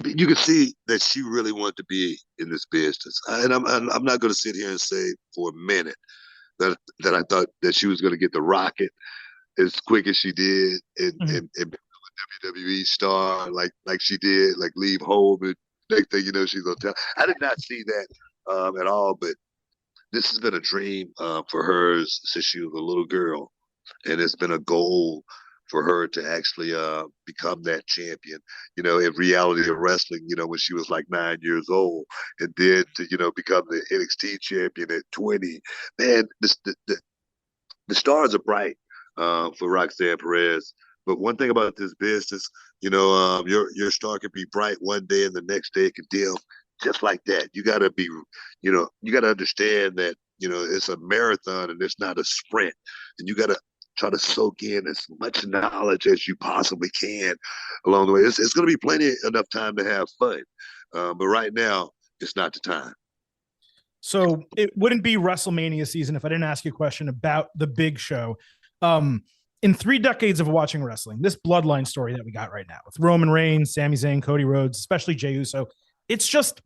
you can see that she really wanted to be in this business. And I'm not going to sit here and say for a minute that I thought that she was going to get the rocket as quick as she did and WWE star like she did, like leave home and next thing you know she's on top. I did not see that at all, but this has been a dream for her since she was a little girl, and it's been a goal for her to actually become that champion, in reality of wrestling, when she was like 9 years old, and then to, become the NXT champion at 20. Man, the stars are bright for Roxanne Perez. But one thing about this business, your star can be bright one day and the next day it can dim just like that. You got to be, you got to understand that, it's a marathon and it's not a sprint. And you got to try to soak in as much knowledge as you possibly can along the way. It's going to be plenty enough time to have fun. But right now, it's not the time. So it wouldn't be WrestleMania season if I didn't ask you a question about the big show. In 3 decades of watching wrestling, this bloodline story that we got right now with Roman Reigns, Sami Zayn, Cody Rhodes, especially Jey Uso, it's just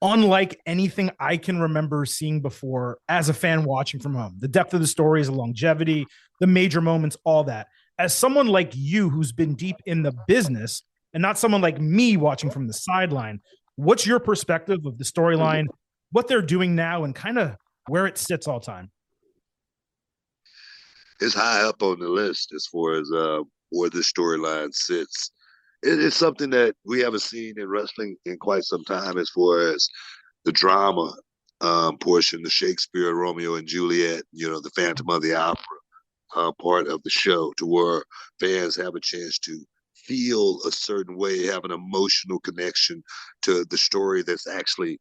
unlike anything I can remember seeing before as a fan watching from home. The depth of the stories, the longevity, the major moments, all that. As someone like you who's been deep in the business and not someone like me watching from the sideline, what's your perspective of the storyline, what they're doing now, and kind of where it sits all time? It's high up on the list as far as where the storyline sits. It's something that we haven't seen in wrestling in quite some time as far as the drama portion, the Shakespeare, Romeo and Juliet, the Phantom of the Opera part of the show, to where fans have a chance to feel a certain way, have an emotional connection to the story that's actually,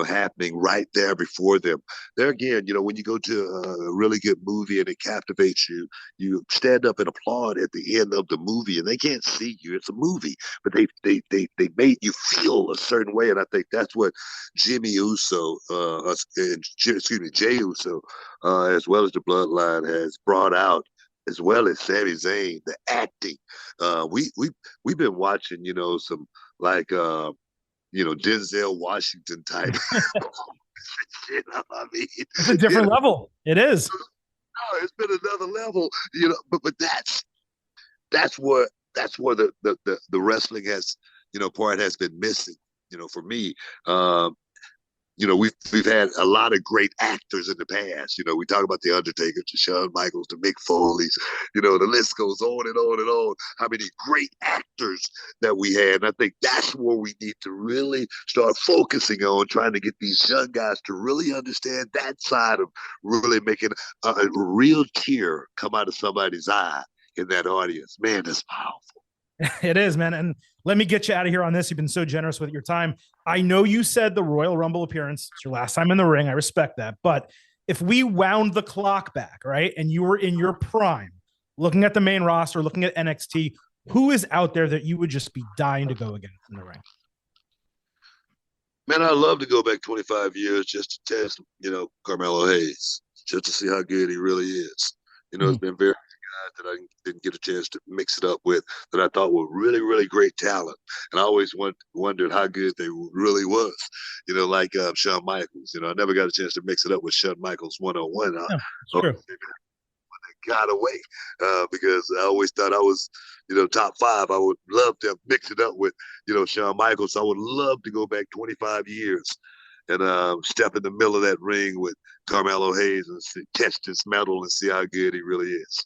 happening right there before them. There again, when you go to a really good movie and it captivates you, you stand up and applaud at the end of the movie, and they can't see you. It's a movie, but they made you feel a certain way, and I think that's what Jey Uso, as well as the Bloodline, has brought out, as well as Sami Zayn, the acting. We've been watching, some like Denzel Washington type. I mean, it's a different level. It is. No, it's been another level, but that's where the wrestling has, part has been missing, for me. We've had a lot of great actors in the past. We talk about the Undertaker, to Shawn Michaels, to Mick Foley's. The list goes on and on and on. How many great actors that we had. And I think that's where we need to really start focusing on, trying to get these young guys to really understand that side of really making a real tear come out of somebody's eye in that audience. Man, that's powerful. It is, man. And let me get you out of here on this. You've been so generous with your time. I know you said the Royal Rumble appearance, it's your last time in the ring. I respect that. But if we wound the clock back, right, and you were in your prime, looking at the main roster, looking at NXT, who is out there that you would just be dying to go against in the ring? Man, I'd love to go back 25 years just to test, Carmelo Hayes, just to see how good he really is. It's been very that I didn't get a chance to mix it up with, that I thought were really, really great talent. And I always wondered how good they really was, like Shawn Michaels. I never got a chance to mix it up with Shawn Michaels one-on-one. Yeah, sure. got away because I always thought I was, top five. I would love to mix it up with, Shawn Michaels. So I would love to go back 25 years and step in the middle of that ring with Carmelo Hayes and catch this medal and see how good he really is.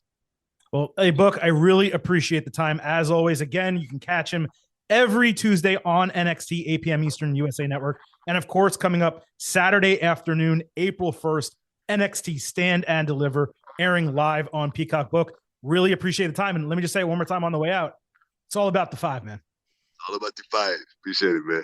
Well, hey, Book, I really appreciate the time. As always, again, you can catch him every Tuesday on NXT, 8 p.m. Eastern, USA Network. And, of course, coming up Saturday afternoon, April 1st, NXT Stand and Deliver, airing live on Peacock. Book, really appreciate the time. And let me just say it one more time on the way out. It's all about the five, man. All about the five. Appreciate it, man.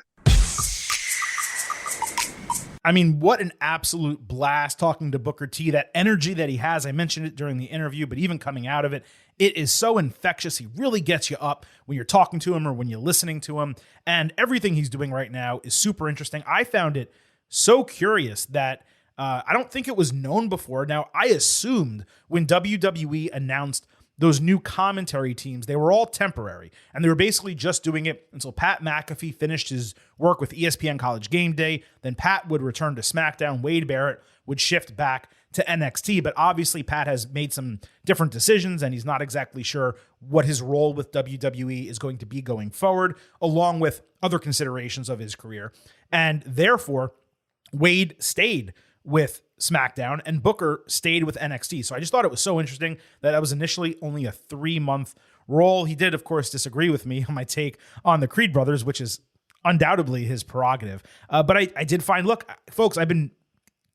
I mean, what an absolute blast talking to Booker T. That energy that he has, I mentioned it during the interview, but even coming out of it, it is so infectious. He really gets you up when you're talking to him or when you're listening to him. And everything he's doing right now is super interesting. I found it so curious that I don't think it was known before. Now, I assumed when WWE announced those new commentary teams, they were all temporary, and they were basically just doing it until Pat McAfee finished his work with ESPN College Game Day. Then Pat would return to SmackDown. Wade Barrett would shift back to NXT, but obviously Pat has made some different decisions, and he's not exactly sure what his role with WWE is going to be going forward, along with other considerations of his career. And therefore, Wade stayed with SmackDown and Booker stayed with NXT. So I just thought it was so interesting that was initially only a 3-month role. He did, of course, disagree with me on my take on the Creed brothers, which is undoubtedly his prerogative. But I did find, look, folks, I've been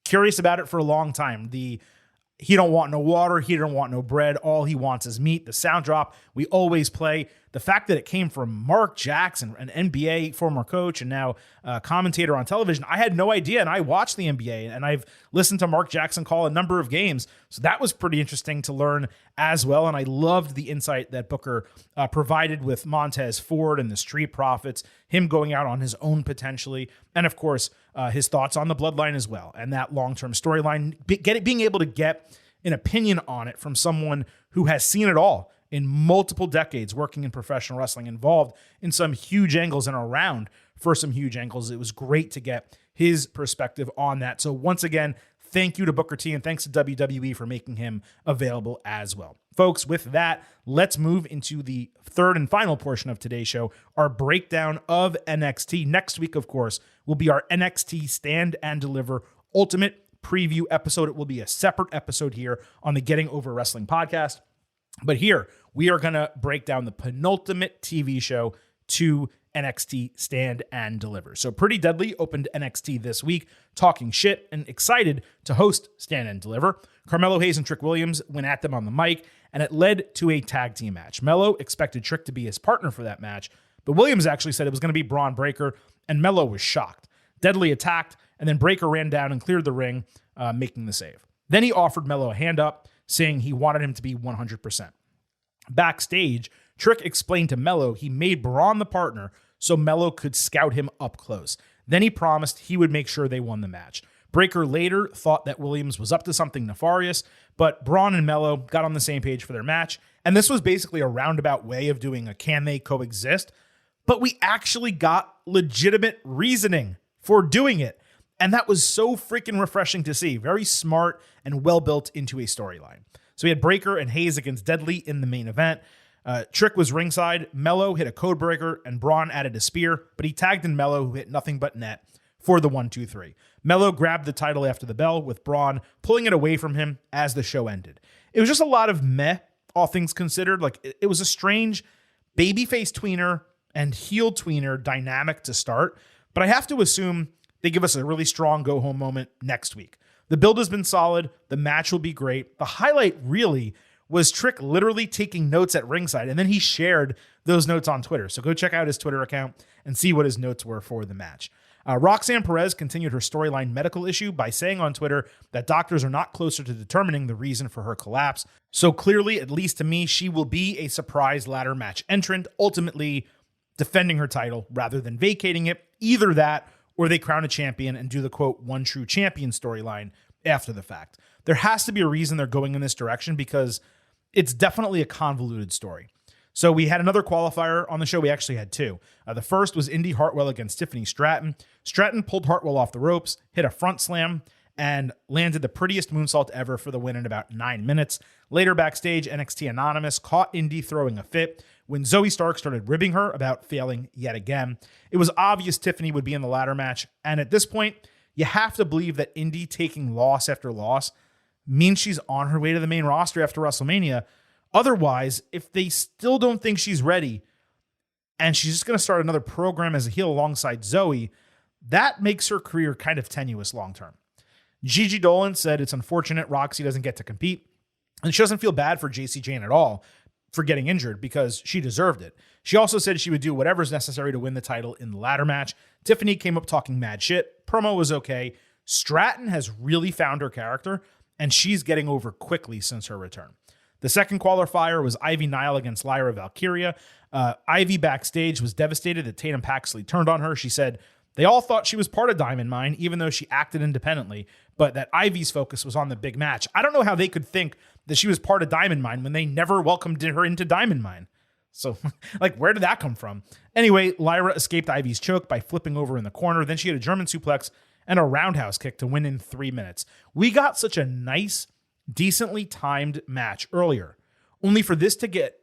curious about it for a long time. He don't want no water. He don't want no bread. All he wants is meat. The sound drop we always play. The fact that it came from Mark Jackson, an NBA former coach and now commentator on television, I had no idea. And I watched the NBA and I've listened to Mark Jackson call a number of games. So that was pretty interesting to learn as well. And I loved the insight that Booker provided with Montez Ford and the Street Profits, him going out on his own potentially. And of course, his thoughts on the bloodline as well. And that long-term storyline, being able to get an opinion on it from someone who has seen it all in multiple decades working in professional wrestling, involved in some huge angles and around for some huge angles. It was great to get his perspective on that. So once again, thank you to Booker T and thanks to WWE for making him available as well. Folks, with that, let's move into the third and final portion of today's show, our breakdown of NXT. Next week, of course, will be our NXT Stand and Deliver Ultimate Preview episode. It will be a separate episode here on the Getting Over Wrestling podcast. But here, we are going to break down the penultimate TV show to NXT Stand and Deliver. So Pretty Deadly opened NXT this week, talking shit and excited to host Stand and Deliver. Carmelo Hayes and Trick Williams went at them on the mic, and it led to a tag team match. Melo expected Trick to be his partner for that match, but Williams actually said it was going to be Braun Breaker, and Melo was shocked. Deadly attacked, and then Breaker ran down and cleared the ring, making the save. Then he offered Melo a hand up, saying he wanted him to be 100%. Backstage, Trick explained to Melo he made Braun the partner so Melo could scout him up close. Then he promised he would make sure they won the match. Breaker later thought that Williams was up to something nefarious, but Braun and Melo got on the same page for their match, and this was basically a roundabout way of doing a can they coexist, but we actually got legitimate reasoning for doing it. And that was so freaking refreshing to see. Very smart and well built into a storyline. So we had Breaker and Hayes against Deadly in the main event. Trick was ringside. Melo hit a code breaker and Braun added a spear, but he tagged in Melo, who hit nothing but net for the 1-2-3. Melo grabbed the title after the bell, with Braun pulling it away from him as the show ended. It was just a lot of meh, all things considered. Like, it was a strange babyface tweener and heel tweener dynamic to start, but I have to assume they give us a really strong go-home moment next week. The build has been solid. The match will be great. The highlight really was Trick literally taking notes at ringside, and then he shared those notes on Twitter. So go check out his Twitter account and see what his notes were for the match. Roxanne Perez continued her storyline medical issue by saying on Twitter that doctors are not closer to determining the reason for her collapse. So clearly, at least to me, she will be a surprise ladder match entrant, ultimately defending her title rather than vacating it. Either that, or they crown a champion and do the, quote, one true champion storyline after the fact. There has to be a reason they're going in this direction, because it's definitely a convoluted story. So we had another qualifier on the show. We actually had two. The first was Indy Hartwell against Tiffany Stratton. Stratton pulled Hartwell off the ropes, hit a front slam, and landed the prettiest moonsault ever for the win in about 9 minutes. Later backstage, NXT Anonymous caught Indy throwing a fit when Zoe Stark started ribbing her about failing yet again. It was obvious Tiffany would be in the ladder match, and at this point, you have to believe that Indy taking loss after loss means she's on her way to the main roster after WrestleMania. Otherwise, if they still don't think she's ready and she's just going to start another program as a heel alongside Zoe, that makes her career kind of tenuous long-term. Gigi Dolan said it's unfortunate Roxy doesn't get to compete, and she doesn't feel bad for JC Jane at all for getting injured because she deserved it. She also said she would do whatever's necessary to win the title in the ladder match. Tiffany came up talking mad shit. Promo was okay. Stratton has really found her character, and she's getting over quickly since her return. The second qualifier was Ivy Nile against Lyra Valkyria. Ivy backstage was devastated that Tatum Paxley turned on her. She said they all thought she was part of Diamond Mine, even though she acted independently, but that Ivy's focus was on the big match. I don't know how they could think that she was part of Diamond Mine when they never welcomed her into Diamond Mine. So, where did that come from? Anyway, Lyra escaped Ivy's choke by flipping over in the corner. Then she had a German suplex and a roundhouse kick to win in 3 minutes. We got such a nice, decently timed match earlier, only for this to get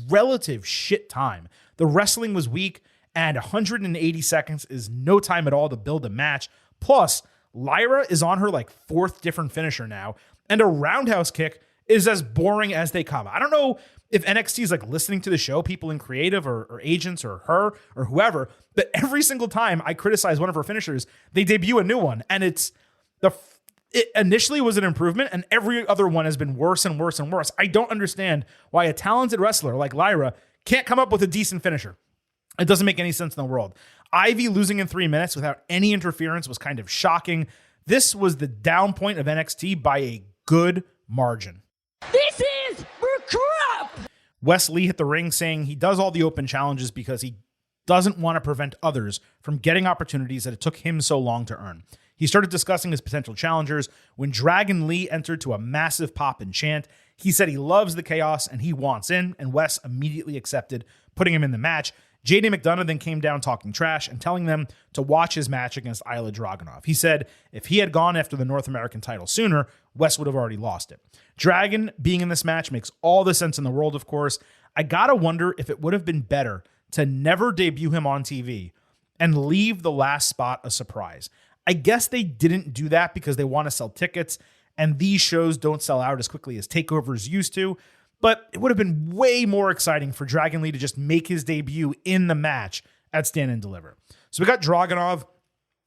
relative shit time. The wrestling was weak, and 180 seconds is no time at all to build a match. Plus, Lyra is on her fourth different finisher now, and a roundhouse kick is as boring as they come. I don't know if NXT is listening to the show, people in creative or agents or her or whoever, but every single time I criticize one of her finishers, they debut a new one, and it initially was an improvement, and every other one has been worse and worse and worse. I don't understand why a talented wrestler like Lyra can't come up with a decent finisher. It doesn't make any sense in the world. Ivy losing in 3 minutes without any interference was kind of shocking. This was the down point of NXT by a good margin. This is crap! Wes Lee hit the ring saying he does all the open challenges because he doesn't want to prevent others from getting opportunities that it took him so long to earn. He started discussing his potential challengers when Dragon Lee entered to a massive pop and chant. He said he loves the chaos and he wants in, and Wes immediately accepted, putting him in the match. JD McDonough then came down talking trash and telling them to watch his match against Ilya Dragunov. He said if he had gone after the North American title sooner, Wes would have already lost it. Dragon being in this match makes all the sense in the world, of course. I gotta wonder if it would have been better to never debut him on TV and leave the last spot a surprise. I guess they didn't do that because they want to sell tickets, and these shows don't sell out as quickly as takeovers used to. But it would have been way more exciting for Dragon Lee to just make his debut in the match at Stand and Deliver. So we got Dragunov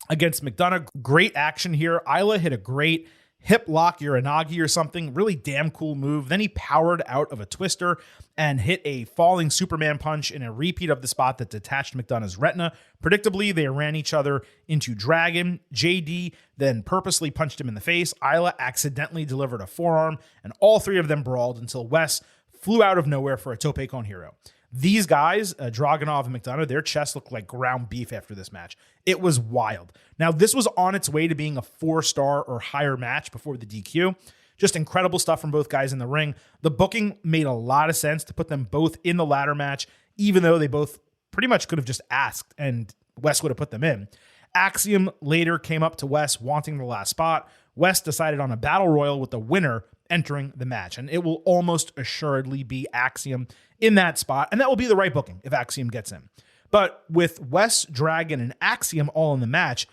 against McDonough. Great action here. Isla hit a great hip lock Uranagi or something. Really damn cool move. Then he powered out of a twister and hit a falling Superman punch in a repeat of the spot that detached McDonough's retina. Predictably, they ran each other into Dragon. JD then purposely punched him in the face. Isla accidentally delivered a forearm, and all three of them brawled until Wes flew out of nowhere for a tope con hero. These guys, Dragunov and McDonough, their chests looked like ground beef after this match. It was wild. Now, this was on its way to being a 4-star or higher match before the DQ. Just incredible stuff from both guys in the ring. The booking made a lot of sense to put them both in the ladder match, even though they both pretty much could have just asked and Wes would have put them in. Axiom later came up to Wes wanting the last spot. Wes decided on a battle royal with the winner entering the match, and it will almost assuredly be Axiom in that spot, and that will be the right booking if Axiom gets in. But with Wes, Dragon, and Axiom all in the match,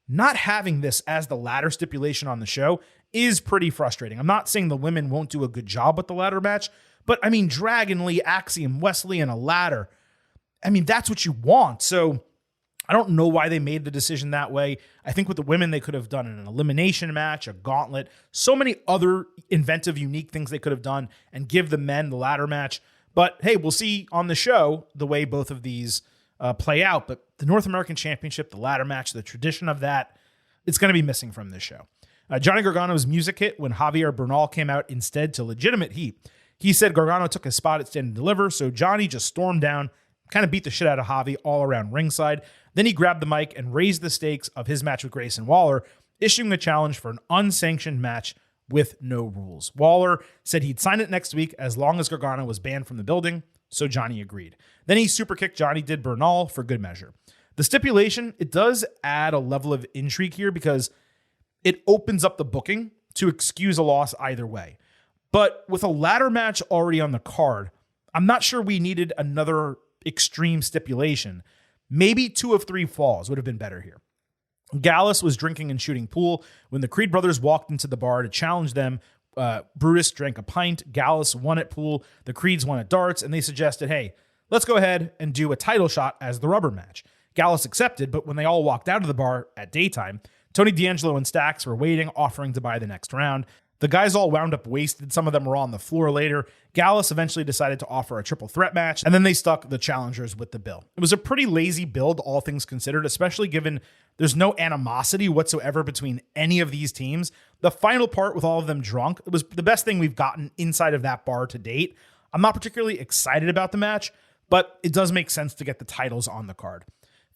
not having this as the ladder stipulation on the show is pretty frustrating. I'm not saying the women won't do a good job with the ladder match, but I mean, Dragon Lee, Axiom, Wesley, and a ladder. I mean, that's what you want. So I don't know why they made the decision that way. I think with the women, they could have done an elimination match, a gauntlet, so many other inventive, unique things they could have done and give the men the ladder match. But hey, we'll see on the show the way both of these play out. But the North American Championship, the ladder match, the tradition of that, it's going to be missing from this show. Johnny Gargano's music hit when Javier Bernal came out instead to legitimate heat. He said Gargano took his spot at Stand and Deliver, so Johnny just stormed down, kind of beat the shit out of Javi all around ringside. Then he grabbed the mic and raised the stakes of his match with Grayson Waller, issuing a challenge for an unsanctioned match with no rules. Waller said he'd sign it next week as long as Gargano was banned from the building, so Johnny agreed. Then he super kicked Johnny did Bernal for good measure. The stipulation, it does add a level of intrigue here because it opens up the booking to excuse a loss either way. But with a ladder match already on the card, I'm not sure we needed another extreme stipulation. Maybe 2 of 3 falls would have been better here. Gallus was drinking and shooting pool when the Creed brothers walked into the bar to challenge them. Brutus drank a pint. Gallus won at pool. The Creeds won at darts, and they suggested, hey, let's go ahead and do a title shot as the rubber match. Gallus accepted, but when they all walked out of the bar at daytime, Tony D'Angelo and Stax were waiting, offering to buy the next round. The guys all wound up wasted. Some of them were on the floor later. Gallus eventually decided to offer a triple threat match, and then they stuck the challengers with the bill. It was a pretty lazy build, all things considered, especially given there's no animosity whatsoever between any of these teams. The final part with all of them drunk, it was the best thing we've gotten inside of that bar to date. I'm not particularly excited about the match, but it does make sense to get the titles on the card.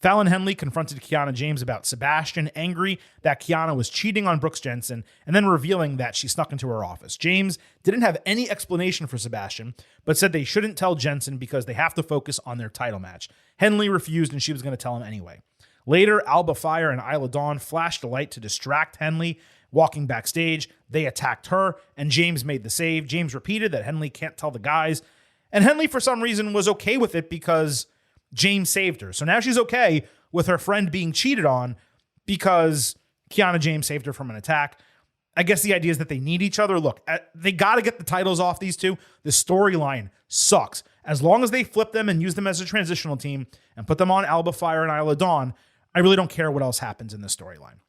Fallon Henley confronted Kiana James about Sebastian, angry that Kiana was cheating on Brooks Jensen, and then revealing that she snuck into her office. James didn't have any explanation for Sebastian, but said they shouldn't tell Jensen because they have to focus on their title match. Henley refused, and she was going to tell him anyway. Later, Alba Fire and Isla Dawn flashed a light to distract Henley. Walking backstage, they attacked her, and James made the save. James repeated that Henley can't tell the guys, and Henley, for some reason, was okay with it because James saved her. So now she's okay with her friend being cheated on because Kiana James saved her from an attack. I guess the idea is that they need each other. Look, they got to get the titles off these two. The storyline sucks. As long as they flip them and use them as a transitional team and put them on Alba Fire and Isla Dawn, I really don't care what else happens in this storyline.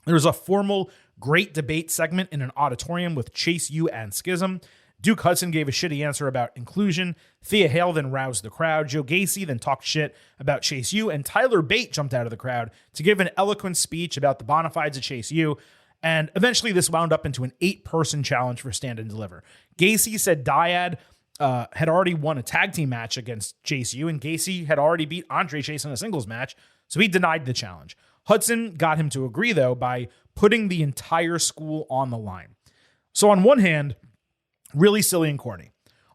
There's a formal great debate segment in an auditorium with Chase U and Schism. Duke Hudson gave a shitty answer about inclusion. Thea Hale then roused the crowd. Joe Gacy then talked shit about Chase U, and Tyler Bate jumped out of the crowd to give an eloquent speech about the bona fides of Chase U. And eventually this wound up into an 8-person challenge for Stand and Deliver. Gacy said Dyad had already won a tag team match against Chase U, and Gacy had already beat Andre Chase in a singles match, so he denied the challenge. Hudson got him to agree, though, by putting the entire school on the line. So on one hand, really silly and corny.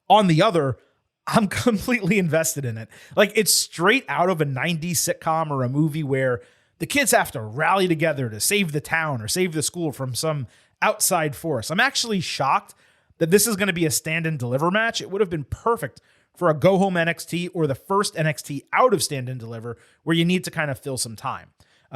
On the other, I'm completely invested in it. Like, it's straight out of a 90s sitcom or a movie where the kids have to rally together to save the town or save the school from some outside force. I'm actually shocked that this is going to be a Stand and Deliver match. It would have been perfect for a go-home NXT or the first NXT out of Stand and Deliver where you need to kind of fill some time.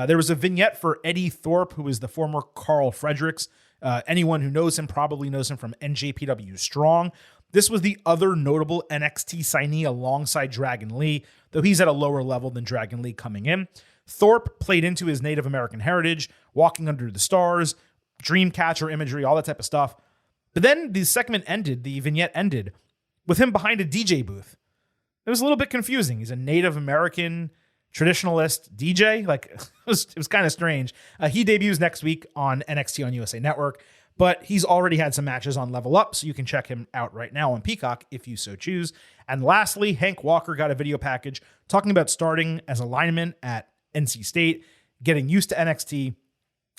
There was a vignette for Eddie Thorpe, who is the former Carl Fredericks. Anyone who knows him probably knows him from NJPW Strong. This was the other notable NXT signee alongside Dragon Lee, though he's at a lower level than Dragon Lee coming in. Thorpe played into his Native American heritage, walking under the stars, Dreamcatcher imagery, all that type of stuff. But then the segment ended, the vignette ended, with him behind a DJ booth. It was a little bit confusing. He's a Native American traditionalist DJ. Like, it was kind of strange. He debuts next week on NXT on USA Network, but he's already had some matches on Level Up, so you can check him out right now on Peacock if you so choose. And lastly, Hank Walker got a video package talking about starting as a lineman at NC State, getting used to NXT,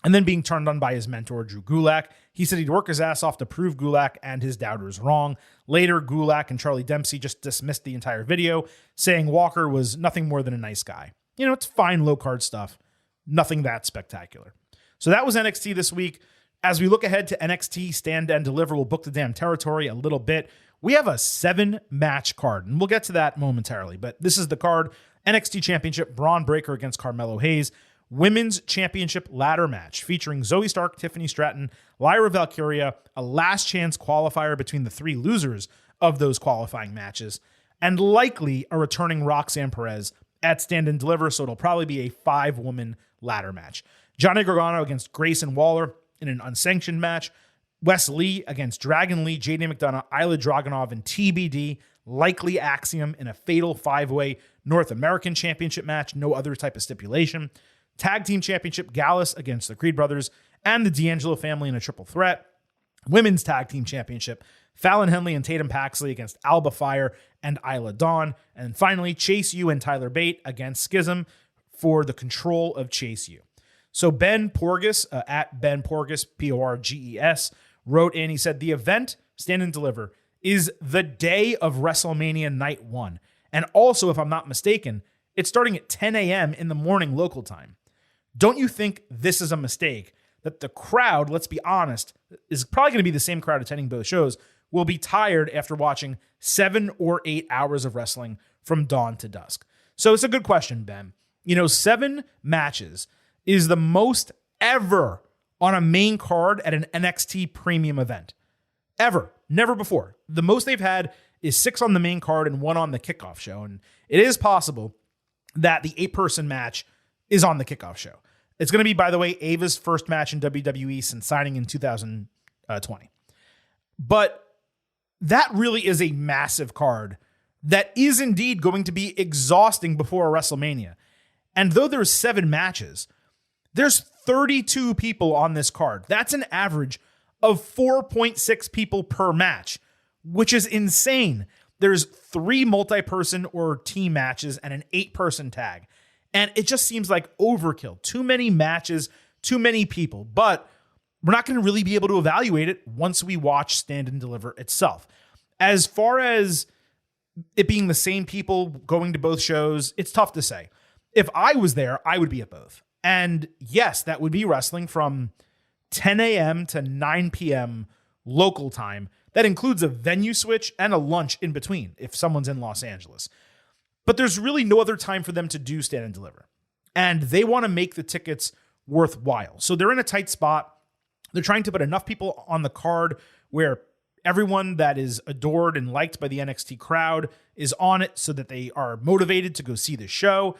and then being turned on by his mentor, Drew Gulak. He said he'd work his ass off to prove Gulak and his doubters wrong. Later, Gulak and Charlie Dempsey just dismissed the entire video, saying Walker was nothing more than a nice guy. You know, it's fine low-card stuff. Nothing that spectacular. So that was NXT this week. As we look ahead to NXT Stand and Deliver, we'll book the damn territory a little bit. We have a 7-match card, and we'll get to that momentarily. But this is the card. NXT Championship, Braun Breaker against Carmelo Hayes. Women's Championship ladder match featuring Zoe Stark, Tiffany Stratton, Lyra Valkyria, a last chance qualifier between the 3 losers of those qualifying matches, and likely a returning Roxanne Perez at Stand and Deliver, so it'll probably be a 5-woman ladder match. Johnny Gargano against Grayson Waller in an unsanctioned match. Wes Lee against Dragon Lee, JD McDonough, Ilya Dragunov, and TBD, likely Axiom in a fatal 5-way North American Championship match, no other type of stipulation. Tag Team Championship, Gallus against the Creed Brothers and the D'Angelo family in a triple threat. Women's Tag Team Championship, Fallon Henley and Tatum Paxley against Alba Fire and Isla Dawn. And finally, Chase U and Tyler Bate against Schism for the control of Chase U. So Ben Porges, at Ben Porges, Porges, wrote in, he said, the event, Stand and Deliver, is the day of WrestleMania Night 1. And also, if I'm not mistaken, it's starting at 10 a.m. in the morning local time. Don't you think this is a mistake that the crowd, let's be honest, is probably going to be the same crowd attending both shows, will be tired after watching 7 or 8 hours of wrestling from dawn to dusk. So it's a good question, Ben. 7 matches is the most ever on a main card at an NXT premium event. Ever. Never before. The most they've had is 6 on the main card and 1 on the kickoff show. And it is possible that the 8-person match is on the kickoff show. It's going to be, by the way, Ava's first match in WWE since signing in 2020. But that really is a massive card that is indeed going to be exhausting before WrestleMania. And though there's 7 matches, there's 32 people on this card. That's an average of 4.6 people per match, which is insane. There's 3 multi-person or team matches and an 8-person tag. And it just seems like overkill. Too many matches, too many people. But we're not going to really be able to evaluate it once we watch Stand and Deliver itself. As far as it being the same people going to both shows, it's tough to say. If I was there, I would be at both. And yes, that would be wrestling from 10 a.m. to 9 p.m. local time. That includes a venue switch and a lunch in between if someone's in Los Angeles. But there's really no other time for them to do Stand and Deliver. And they want to make the tickets worthwhile. So they're in a tight spot. They're trying to put enough people on the card where everyone that is adored and liked by the NXT crowd is on it so that they are motivated to go see the show.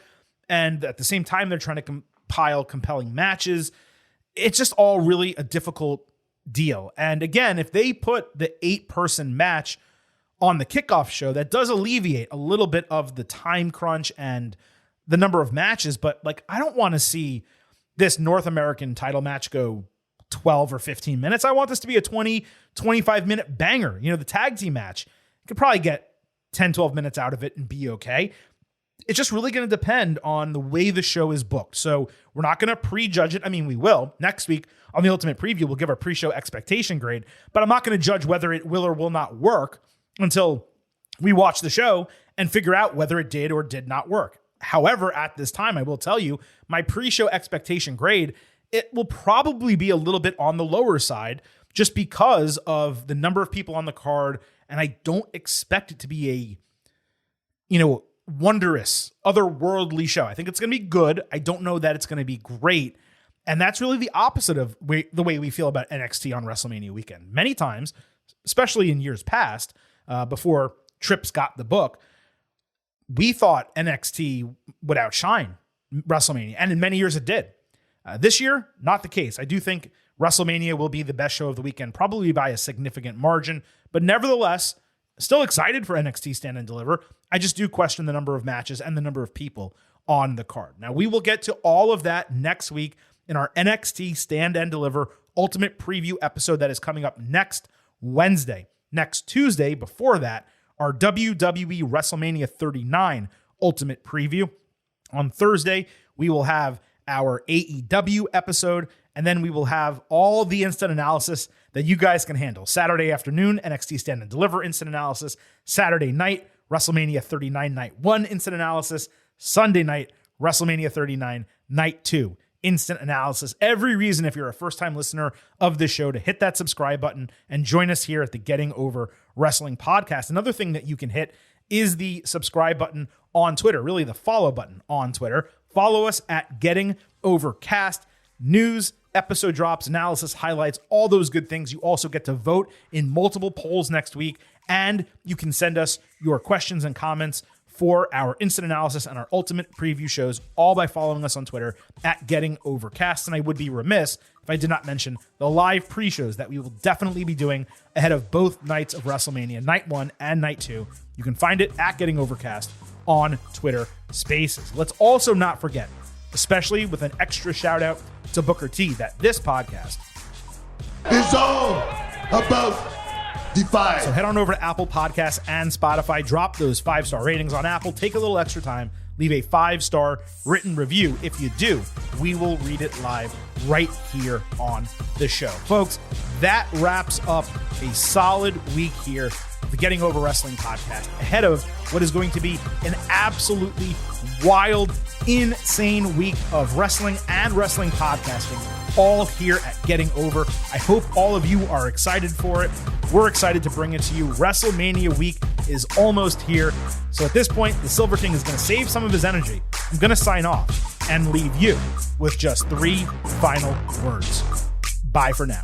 And at the same time, they're trying to compile compelling matches. It's just all really a difficult deal. And again, if they put the 8-person match on the kickoff show, that does alleviate a little bit of the time crunch and the number of matches. But I don't want to see this North American title match go 12 or 15 minutes. I want this to be a 20, 25-minute banger. The tag team match, you could probably get 10, 12 minutes out of it and be okay. It's just really going to depend on the way the show is booked. So we're not going to prejudge it. I mean, we will. Next week on the Ultimate Preview, we'll give our pre-show expectation grade, but I'm not going to judge whether it will or will not work until we watch the show and figure out whether it did or did not work. However, at this time, I will tell you, my pre-show expectation grade, it will probably be a little bit on the lower side just because of the number of people on the card, and I don't expect it to be a, wondrous, otherworldly show. I think it's going to be good. I don't know that it's going to be great. And that's really the opposite of the way we feel about NXT on WrestleMania weekend. Many times, especially in years past, before Trips got the book, we thought NXT would outshine WrestleMania. And in many years it did. This year, not the case. I do think WrestleMania will be the best show of the weekend, probably by a significant margin. But nevertheless, still excited for NXT Stand and Deliver. I just do question the number of matches and the number of people on the card. Now, we will get to all of that next week in our NXT Stand and Deliver Ultimate Preview episode that is coming up next Wednesday. Next Tuesday, before that, our WWE WrestleMania 39 Ultimate Preview. On Thursday, we will have our AEW episode, and then we will have all the instant analysis that you guys can handle. Saturday afternoon, NXT Stand and Deliver instant analysis. Saturday night, WrestleMania 39 Night 1 instant analysis. Sunday night, WrestleMania 39 Night 2 instant analysis. Every reason, if you're a first-time listener of this show, to hit that subscribe button and join us here at the Getting Over Wrestling podcast. Another thing that you can hit is the subscribe button on Twitter, really the follow button on Twitter. Follow us at Getting Overcast. News, episode drops, analysis, highlights, all those good things. You also get to vote in multiple polls next week, and you can send us your questions and comments for our instant analysis and our ultimate preview shows, all by following us on Twitter at Getting Overcast. And I would be remiss if I did not mention the live pre-shows that we will definitely be doing ahead of both nights of WrestleMania, Night 1 and Night 2. You can find it at Getting Overcast on Twitter Spaces. Let's also not forget, especially with an extra shout out to Booker T, that this podcast is all about Defy. So head on over to Apple Podcasts and Spotify. Drop those 5-star ratings on Apple. Take a little extra time. Leave a 5-star written review. If you do, we will read it live right here on the show. Folks, that wraps up a solid week here of the Getting Over Wrestling podcast ahead of what is going to be an absolutely wild, insane week of wrestling and wrestling podcasting all here at Getting Over. I hope all of you are excited for it. We're excited to bring it to you. WrestleMania week is almost here. So at this point, the Silver King is going to save some of his energy. I'm going to sign off and leave you with just 3 final words. Bye for now.